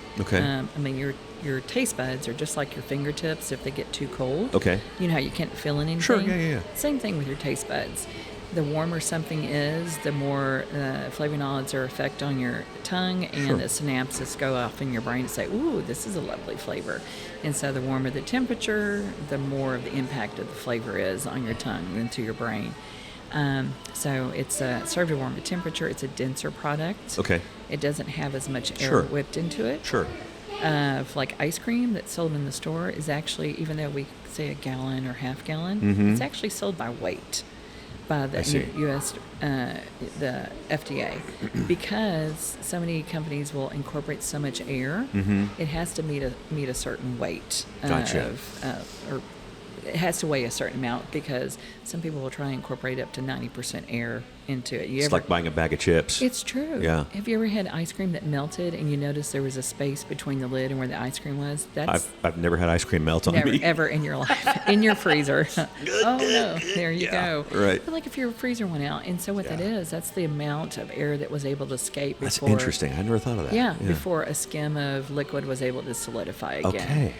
Speaker 7: Your taste buds are just like your fingertips if they get too cold. You know how you can't feel anything?
Speaker 2: Sure, yeah.
Speaker 7: Same thing with your taste buds. The warmer something is, the more flavonoids are effect on your tongue, and the synapses go off in your brain to say, ooh, this is a lovely flavor. And so the warmer the temperature, the more of the impact of the flavor is on your tongue and to your brain. So it's served at a warmer temperature. It's a denser product. It doesn't have as much air whipped into it. Like ice cream that's sold in the store is actually, even though we say a gallon or half gallon, it's actually sold by weight by the U.S. The FDA, because so many companies will incorporate so much air. It has to meet a certain weight or it has to weigh a certain amount, because some people will try and incorporate up to 90% air into it.
Speaker 2: It's like buying a bag of chips.
Speaker 7: It's true.
Speaker 2: Yeah.
Speaker 7: Have you ever had ice cream that melted and you noticed there was a space between the lid and where the ice cream was?
Speaker 2: I've never had ice cream melt on me.
Speaker 7: Never, ever in your life. In your freezer. Oh, no. There you go.
Speaker 2: Right.
Speaker 7: But like if your freezer went out, and so what that is, that's the amount of air that was able to escape before.
Speaker 2: That's interesting. I never thought of that.
Speaker 7: Yeah, before a skim of liquid was able to solidify again.
Speaker 2: Okay.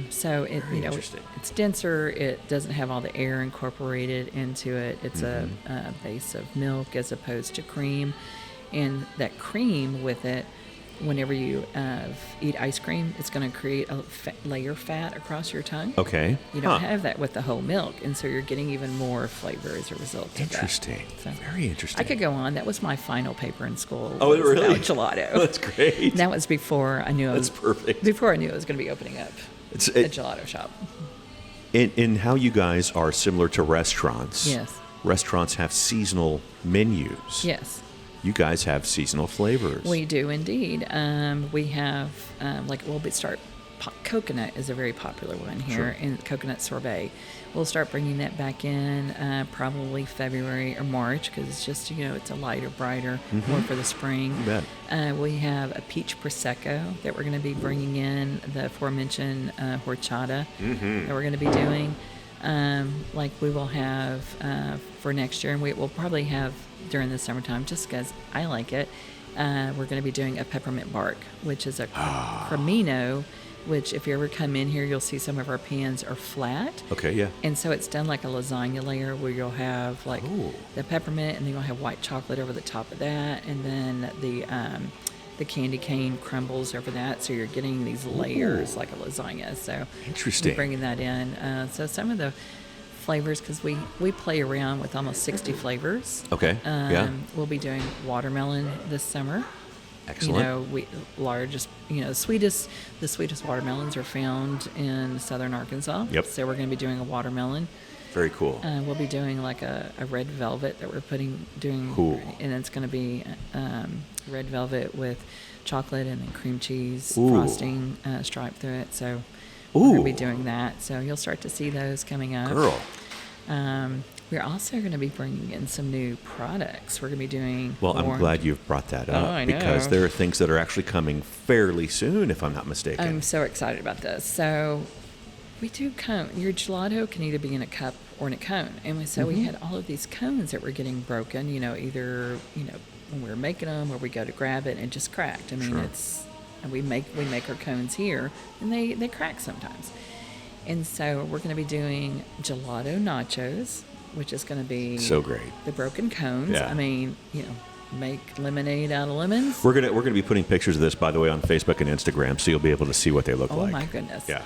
Speaker 7: So it,
Speaker 2: Very
Speaker 7: you know,
Speaker 2: interesting.
Speaker 7: it's denser. It doesn't have all the air incorporated into it. It's a base of milk as opposed to cream, and that cream with it, whenever you eat ice cream, it's going to create a layer of fat across your tongue.
Speaker 2: Okay.
Speaker 7: You don't have that with the whole milk, and so you're getting even more flavor as a result of that.
Speaker 2: Interesting.
Speaker 7: So,
Speaker 2: Very interesting.
Speaker 7: I could go on. That was my final paper in school.
Speaker 2: Oh,
Speaker 7: was
Speaker 2: really?
Speaker 7: About gelato.
Speaker 2: That's great.
Speaker 7: And that was before I knew.
Speaker 2: That's perfect.
Speaker 7: Before I knew it was going to be opening up a gelato shop.
Speaker 2: In how you guys are similar to restaurants.
Speaker 7: Yes.
Speaker 2: Restaurants have seasonal menus.
Speaker 7: Yes.
Speaker 2: You guys have seasonal flavors.
Speaker 7: We do indeed. We have, coconut is a very popular one here,
Speaker 2: Sure.
Speaker 7: and coconut sorbet. We'll start bringing that back in probably February or March because it's just, it's a lighter, brighter, more for the spring.
Speaker 2: You bet.
Speaker 7: We have a peach prosecco that we're going to be bringing in, the aforementioned horchata that we're going to be doing. Like we will have for next year, and we will probably have during the summertime, just because I like it, we're going to be doing a peppermint bark, which is a cremino, which if you ever come in here, you'll see some of our pans are flat.
Speaker 2: Okay, yeah.
Speaker 7: And so it's done like a lasagna layer where you'll have like the peppermint, and then you'll have white chocolate over the top of that, and then the candy cane crumbles over that, so you're getting these layers like a lasagna. So
Speaker 2: interesting.
Speaker 7: We're bringing that in. So some of the flavors, because we play around with almost 60 flavors.
Speaker 2: Okay. Yeah.
Speaker 7: We'll be doing watermelon this summer.
Speaker 2: Excellent.
Speaker 7: The sweetest watermelons are found in southern Arkansas.
Speaker 2: Yep.
Speaker 7: So we're going to be doing a watermelon.
Speaker 2: Very cool.
Speaker 7: We'll be doing like a red velvet that we're doing.
Speaker 2: Cool.
Speaker 7: And it's going to be red velvet with chocolate and then cream cheese frosting striped through it. So we're going to be doing that. So you'll start to see those coming up.
Speaker 2: Girl.
Speaker 7: We're also going to be bringing in some new products. We're going to be doing
Speaker 2: Well, I'm glad you've brought that up
Speaker 7: I know.
Speaker 2: because there are things that are actually coming fairly soon, if I'm not mistaken.
Speaker 7: I'm so excited about this. So we do cone. Your gelato can either be in a cup or in a cone. And we had all of these cones that were getting broken, either, when we were making them or we go to grab it and it just cracked. I mean,
Speaker 2: Sure.
Speaker 7: and we make our cones here and they crack sometimes. And so we're going to be doing gelato nachos, which is going to be
Speaker 2: so great.
Speaker 7: The broken cones.
Speaker 2: Yeah.
Speaker 7: I mean, make lemonade out of lemons.
Speaker 2: We're gonna be putting pictures of this, by the way, on Facebook and Instagram, so you'll be able to see what they look like.
Speaker 7: Oh my goodness.
Speaker 2: Yeah.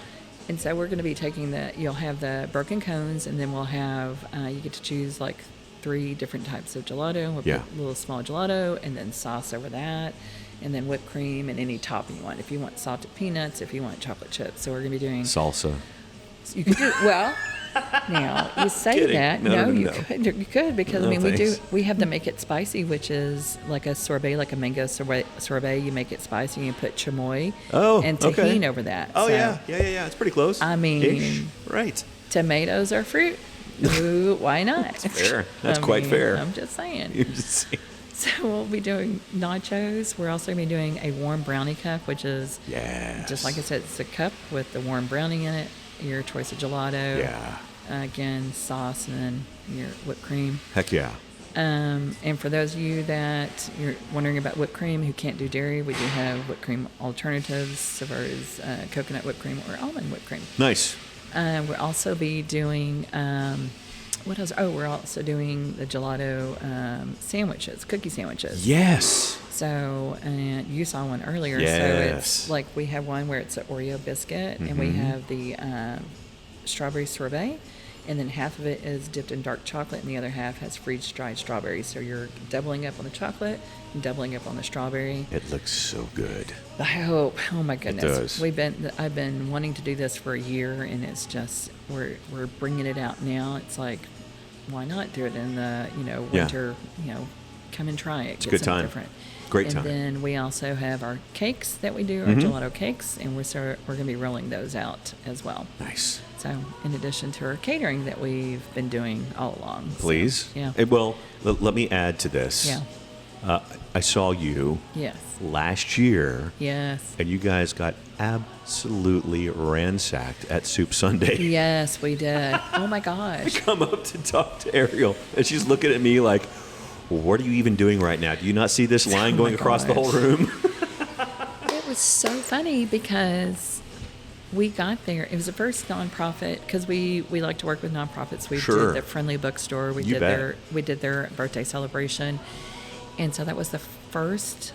Speaker 7: And so we're going to be taking you'll have the broken cones, and then we'll have, you get to choose like 3 different types of gelato. We'll put a little small gelato, and then sauce over that, and then whipped cream and any topping you want. If you want salted peanuts, if you want chocolate chips. So we're going to be doing
Speaker 2: salsa.
Speaker 7: You can do, well, now you say
Speaker 2: Kidding.
Speaker 7: that.
Speaker 2: No.
Speaker 7: You could because
Speaker 2: thanks.
Speaker 7: we have the make it spicy, which is like a sorbet, like a mango sorbet. You make it spicy and you put chamoy and tahini over that.
Speaker 2: Oh, so, yeah. It's pretty close.
Speaker 7: I mean,
Speaker 2: Ish. Right.
Speaker 7: Tomatoes are fruit. Ooh, why not?
Speaker 2: That's fair. That's quite fair.
Speaker 7: I'm just saying.
Speaker 2: You're just saying.
Speaker 7: So we'll be doing nachos. We're also going to be doing a warm brownie cup, which is just like I said, it's a cup with the warm brownie in it, your choice of gelato.
Speaker 2: Yeah.
Speaker 7: Again, sauce, and then your whipped cream.
Speaker 2: Heck yeah.
Speaker 7: And for those of you that you're wondering about whipped cream who can't do dairy, we do have whipped cream alternatives, so far as coconut whipped cream or almond whipped cream.
Speaker 2: Nice.
Speaker 7: We'll also be doing, what else? Oh, we're also doing the gelato sandwiches, cookie sandwiches.
Speaker 2: Yes.
Speaker 7: So you saw one earlier.
Speaker 2: Yes.
Speaker 7: So it's like we have one where it's an Oreo biscuit, and we have the strawberry sorbet, and then half of it is dipped in dark chocolate, and the other half has freeze-dried strawberries. So you're doubling up on the chocolate and doubling up on the strawberry.
Speaker 2: It looks so good.
Speaker 7: I hope. Oh my goodness.
Speaker 2: It does.
Speaker 7: I've been wanting to do this for a year, and it's just we're bringing it out now. It's like, why not do it in the winter? Come and try it.
Speaker 2: It's a good time.
Speaker 7: Different.
Speaker 2: Great time.
Speaker 7: And then we also have our cakes that we do, our gelato cakes, and we're going to be rolling those out as well.
Speaker 2: Nice.
Speaker 7: So, in addition to our catering that we've been doing all along.
Speaker 2: Please.
Speaker 7: So, yeah.
Speaker 2: Well, let me add to this.
Speaker 7: Yeah.
Speaker 2: I saw you
Speaker 7: Yes.
Speaker 2: last year.
Speaker 7: Yes.
Speaker 2: And you guys got absolutely ransacked at Soup Sunday.
Speaker 7: Yes, we did. Oh my gosh.
Speaker 2: I come up to talk to Ariel, and she's looking at me like, what are you even doing right now? Do you not see this line going across the whole room?
Speaker 7: It was so funny because we got there. It was the first nonprofit, because we like to work with nonprofits. We
Speaker 2: Sure.
Speaker 7: did the Friendly Bookstore. We
Speaker 2: You
Speaker 7: did
Speaker 2: bet.
Speaker 7: their birthday celebration, and so that was the first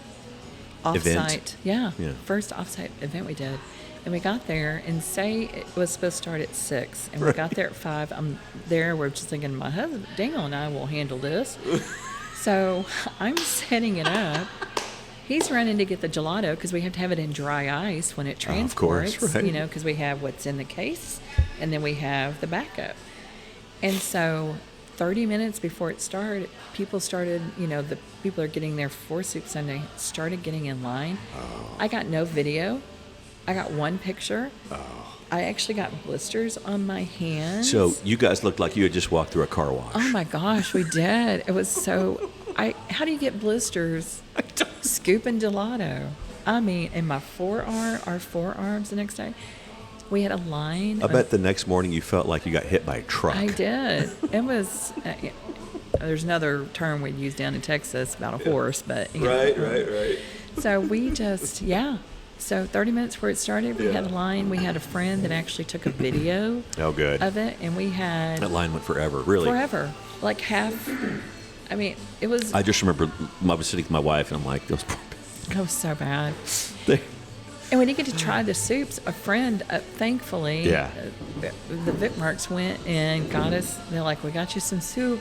Speaker 2: Event?
Speaker 7: offsite. Yeah,
Speaker 2: Yeah.
Speaker 7: first offsite event we did. And we got there, and say it was supposed to start at 6, and we got there at 5. I'm there. We're just thinking, my husband, Daniel, and I will handle this. So I'm setting it up. He's running to get the gelato because we have to have it in dry ice when it transports.
Speaker 2: Of course, right.
Speaker 7: Because we have what's in the case, and then we have the backup. And so 30 minutes before it started, people started, the people are getting there for Soup Sunday, started getting in line.
Speaker 2: Oh.
Speaker 7: I got no video. I got one picture.
Speaker 2: Oh.
Speaker 7: I actually got blisters on my hands.
Speaker 2: So you guys looked like you had just walked through a car wash.
Speaker 7: Oh my gosh, we did. It was so. How do you get blisters scooping gelato? I mean, in my our forearms the next day, we had a line.
Speaker 2: I bet the next morning you felt like you got hit by a truck.
Speaker 7: I did. It was. There's another term we use down in Texas about a horse, but
Speaker 2: Right.
Speaker 7: So we just So 30 minutes before it started, we had a line. We had a friend that actually took a video
Speaker 2: good.
Speaker 7: of it, and we had
Speaker 2: That line went forever, really.
Speaker 7: forever, like half. I mean, it was.
Speaker 2: I just remember I was sitting with my wife, and I'm like, those poor
Speaker 7: It was so bad.
Speaker 2: they,
Speaker 7: And we didn't get to try the soups. A friend, thankfully,
Speaker 2: Yeah.
Speaker 7: The Vic Marks went and got us. They're like, we got you some soup.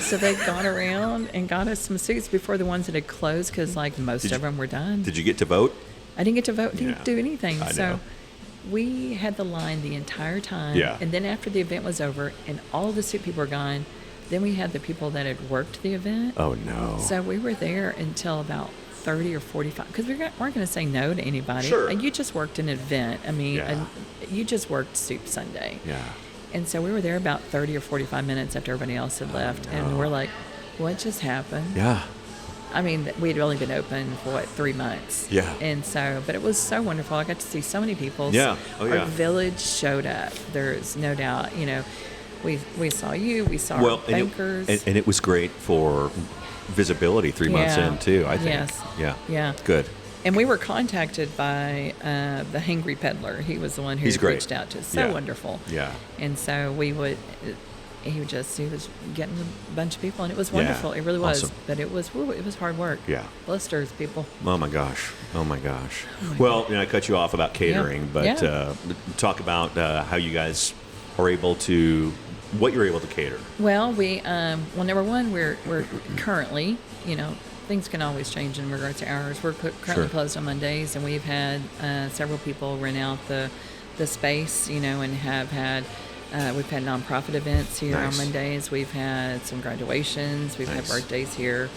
Speaker 7: So they got around and got us some soups before the ones that had closed, because like most of them were done.
Speaker 2: Did you get to vote?
Speaker 7: I didn't get to vote, didn't
Speaker 2: Yeah.
Speaker 7: do anything.
Speaker 2: I
Speaker 7: So
Speaker 2: know.
Speaker 7: we had the line the entire time.
Speaker 2: Yeah.
Speaker 7: And then after the event was over and all the soup people were gone, then we had the people that had worked the event.
Speaker 2: Oh, no.
Speaker 7: So we were there until about 30 or 45, because we weren't going to say no to anybody.
Speaker 2: Sure.
Speaker 7: And you just worked an event. I mean,
Speaker 2: Yeah.
Speaker 7: you just worked Soup Sunday.
Speaker 2: Yeah.
Speaker 7: And so we were there about 30 or 45 minutes after everybody else had left. And we're like, what just happened?
Speaker 2: Yeah.
Speaker 7: I mean, we'd only been open for 3 months.
Speaker 2: Yeah.
Speaker 7: And so, but it was so wonderful. I got to see so many people.
Speaker 2: Yeah. Oh, yeah.
Speaker 7: Our village showed up. There's no doubt, we saw you, we saw our
Speaker 2: and
Speaker 7: bankers.
Speaker 2: and it was great for visibility 3 months
Speaker 7: Yeah.
Speaker 2: in, too, I think.
Speaker 7: Yes.
Speaker 2: Yeah.
Speaker 7: Yeah.
Speaker 2: Good.
Speaker 7: And we were contacted by the Hangry Peddler. He was the one who
Speaker 2: He's great.
Speaker 7: reached out to us. So
Speaker 2: Yeah.
Speaker 7: wonderful.
Speaker 2: Yeah.
Speaker 7: And so he was getting a bunch of people, and it was wonderful. It really was.
Speaker 2: Awesome.
Speaker 7: But it was hard work.
Speaker 2: Yeah.
Speaker 7: Blisters, people.
Speaker 2: Oh, my gosh. Well, I cut you off about catering, but
Speaker 7: Yeah.
Speaker 2: talk about how you guys are able to, what you're able to cater.
Speaker 7: Well, number one, we're currently, things can always change in regards to hours. We're currently
Speaker 2: Sure.
Speaker 7: closed on Mondays, and we've had several people rent out the space, and have had. We've had nonprofit events here
Speaker 2: Nice.
Speaker 7: on Mondays. We've had some graduations. We've had
Speaker 2: Nice.
Speaker 7: birthdays here.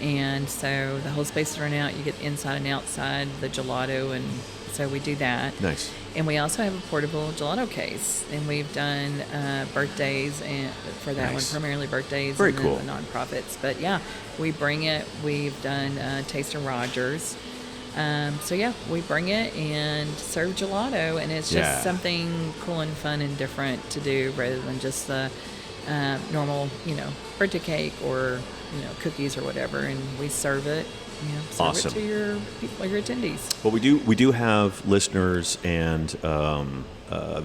Speaker 7: And so the whole space is rent out. You get inside and outside the gelato, and so we do that.
Speaker 2: Nice.
Speaker 7: And we also have a portable gelato case, and we've done birthdays and for that
Speaker 2: Nice.
Speaker 7: one, primarily birthdays.
Speaker 2: Very
Speaker 7: and
Speaker 2: cool.
Speaker 7: then the nonprofits. But yeah, we bring it. We've done Taste of Rogers. So yeah, we bring it and serve gelato, and it's just
Speaker 2: Yeah.
Speaker 7: something cool and fun and different to do rather than just the normal, birthday cake or cookies or whatever. And we serve it, serve
Speaker 2: Awesome.
Speaker 7: it to your people, your attendees.
Speaker 2: Well, we do have listeners and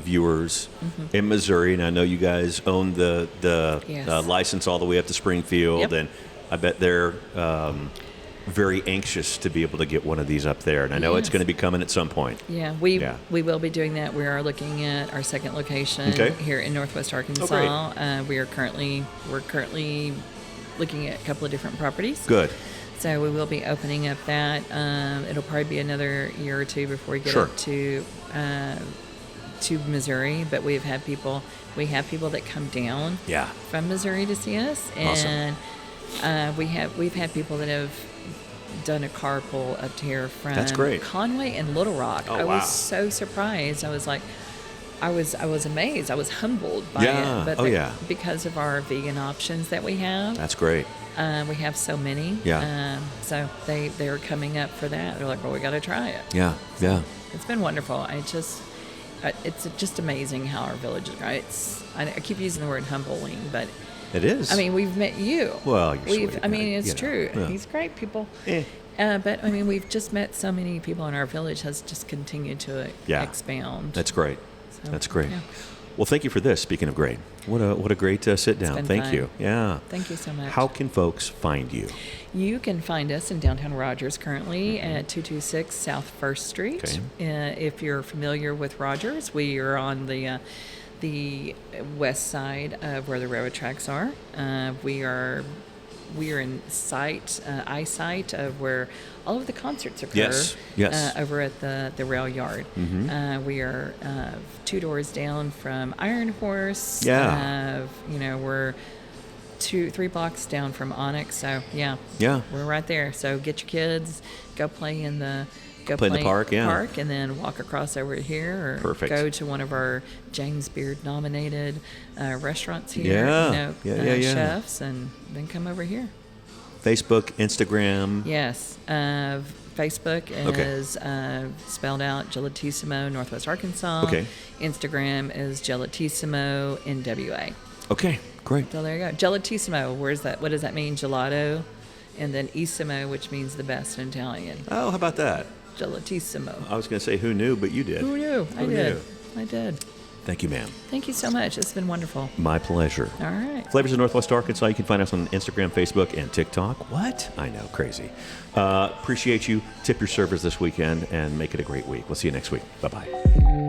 Speaker 2: viewers in Missouri, and I know you guys own the
Speaker 7: Yes.
Speaker 2: license all the way up to Springfield,
Speaker 7: Yep.
Speaker 2: and I bet they're very anxious to be able to get one of these up there, and I know it's
Speaker 7: Yes.
Speaker 2: going to be coming at some point.
Speaker 7: Yeah, we will be doing that. We are looking at our second location here in Northwest Arkansas. We're currently looking at a couple of different properties.
Speaker 2: Good.
Speaker 7: So we will be opening up that. It'll probably be another year or two before we get
Speaker 2: Sure.
Speaker 7: up to Missouri. But we have people that come down
Speaker 2: Yeah.
Speaker 7: from Missouri to see us, and we've had people that have done a carpool up here from
Speaker 2: That's great.
Speaker 7: Conway and Little Rock.
Speaker 2: Oh,
Speaker 7: I
Speaker 2: wow.
Speaker 7: was so surprised. I was like, I was amazed. I was humbled by
Speaker 2: Yeah.
Speaker 7: it. But
Speaker 2: Oh, yeah.
Speaker 7: because of our vegan options that we have,
Speaker 2: That's great.
Speaker 7: we have so many.
Speaker 2: Yeah.
Speaker 7: So they're coming up for that. They're like, well, we got to try it.
Speaker 2: Yeah. Yeah.
Speaker 7: It's been wonderful. It's just amazing how our village is. Right? I keep using the word humbling, but
Speaker 2: It is.
Speaker 7: I mean, we've met you.
Speaker 2: Well, you're sweet.
Speaker 7: I mean, it's
Speaker 2: You know,
Speaker 7: true.
Speaker 2: yeah.
Speaker 7: He's great, people. But I mean, we've just met so many people in our village has just continued to expand.
Speaker 2: That's great.
Speaker 7: So,
Speaker 2: That's great.
Speaker 7: yeah.
Speaker 2: Well, thank you for this. Speaking of great, what a great sit down.
Speaker 7: been
Speaker 2: Thank
Speaker 7: fun.
Speaker 2: you. Yeah.
Speaker 7: Thank you so much.
Speaker 2: How can folks find you?
Speaker 7: You can find us in downtown Rogers currently at 226 South First Street.
Speaker 2: Okay.
Speaker 7: If you're familiar with Rogers, we are on the west side of where the railroad tracks are. We are in eyesight of where all of the concerts occur.
Speaker 2: Yes.
Speaker 7: Over at the rail yard.
Speaker 2: Mm-hmm.
Speaker 7: We are 2 doors down from Iron Horse.
Speaker 2: Yeah.
Speaker 7: We're 3 blocks down from Onyx. So yeah, we're right there. So get your kids, go play in the
Speaker 2: park,
Speaker 7: and then walk across over here, or
Speaker 2: Perfect.
Speaker 7: go to one of our James Beard nominated restaurants here. Chefs, and then come over here.
Speaker 2: Facebook, Instagram.
Speaker 7: Yes. Facebook is spelled out Gelatissimo, Northwest Arkansas.
Speaker 2: Okay.
Speaker 7: Instagram is Gelatissimo NWA.
Speaker 2: Okay, great.
Speaker 7: So there you go. Gelatissimo, where's that? What does that mean? Gelato. And then Issimo, which means the best in Italian.
Speaker 2: Oh, how about that?
Speaker 7: Gelatissimo.
Speaker 2: I was going to say who knew, but you did.
Speaker 7: Who knew? I did.
Speaker 2: Thank you, ma'am.
Speaker 7: Thank you so much. It's been wonderful.
Speaker 2: My pleasure.
Speaker 7: All right.
Speaker 2: Flavors of Northwest Arkansas. You can find us on Instagram, Facebook, and TikTok. What? I know, crazy. Appreciate you. Tip your servers this weekend and make it a great week. We'll see you next week. Bye-bye.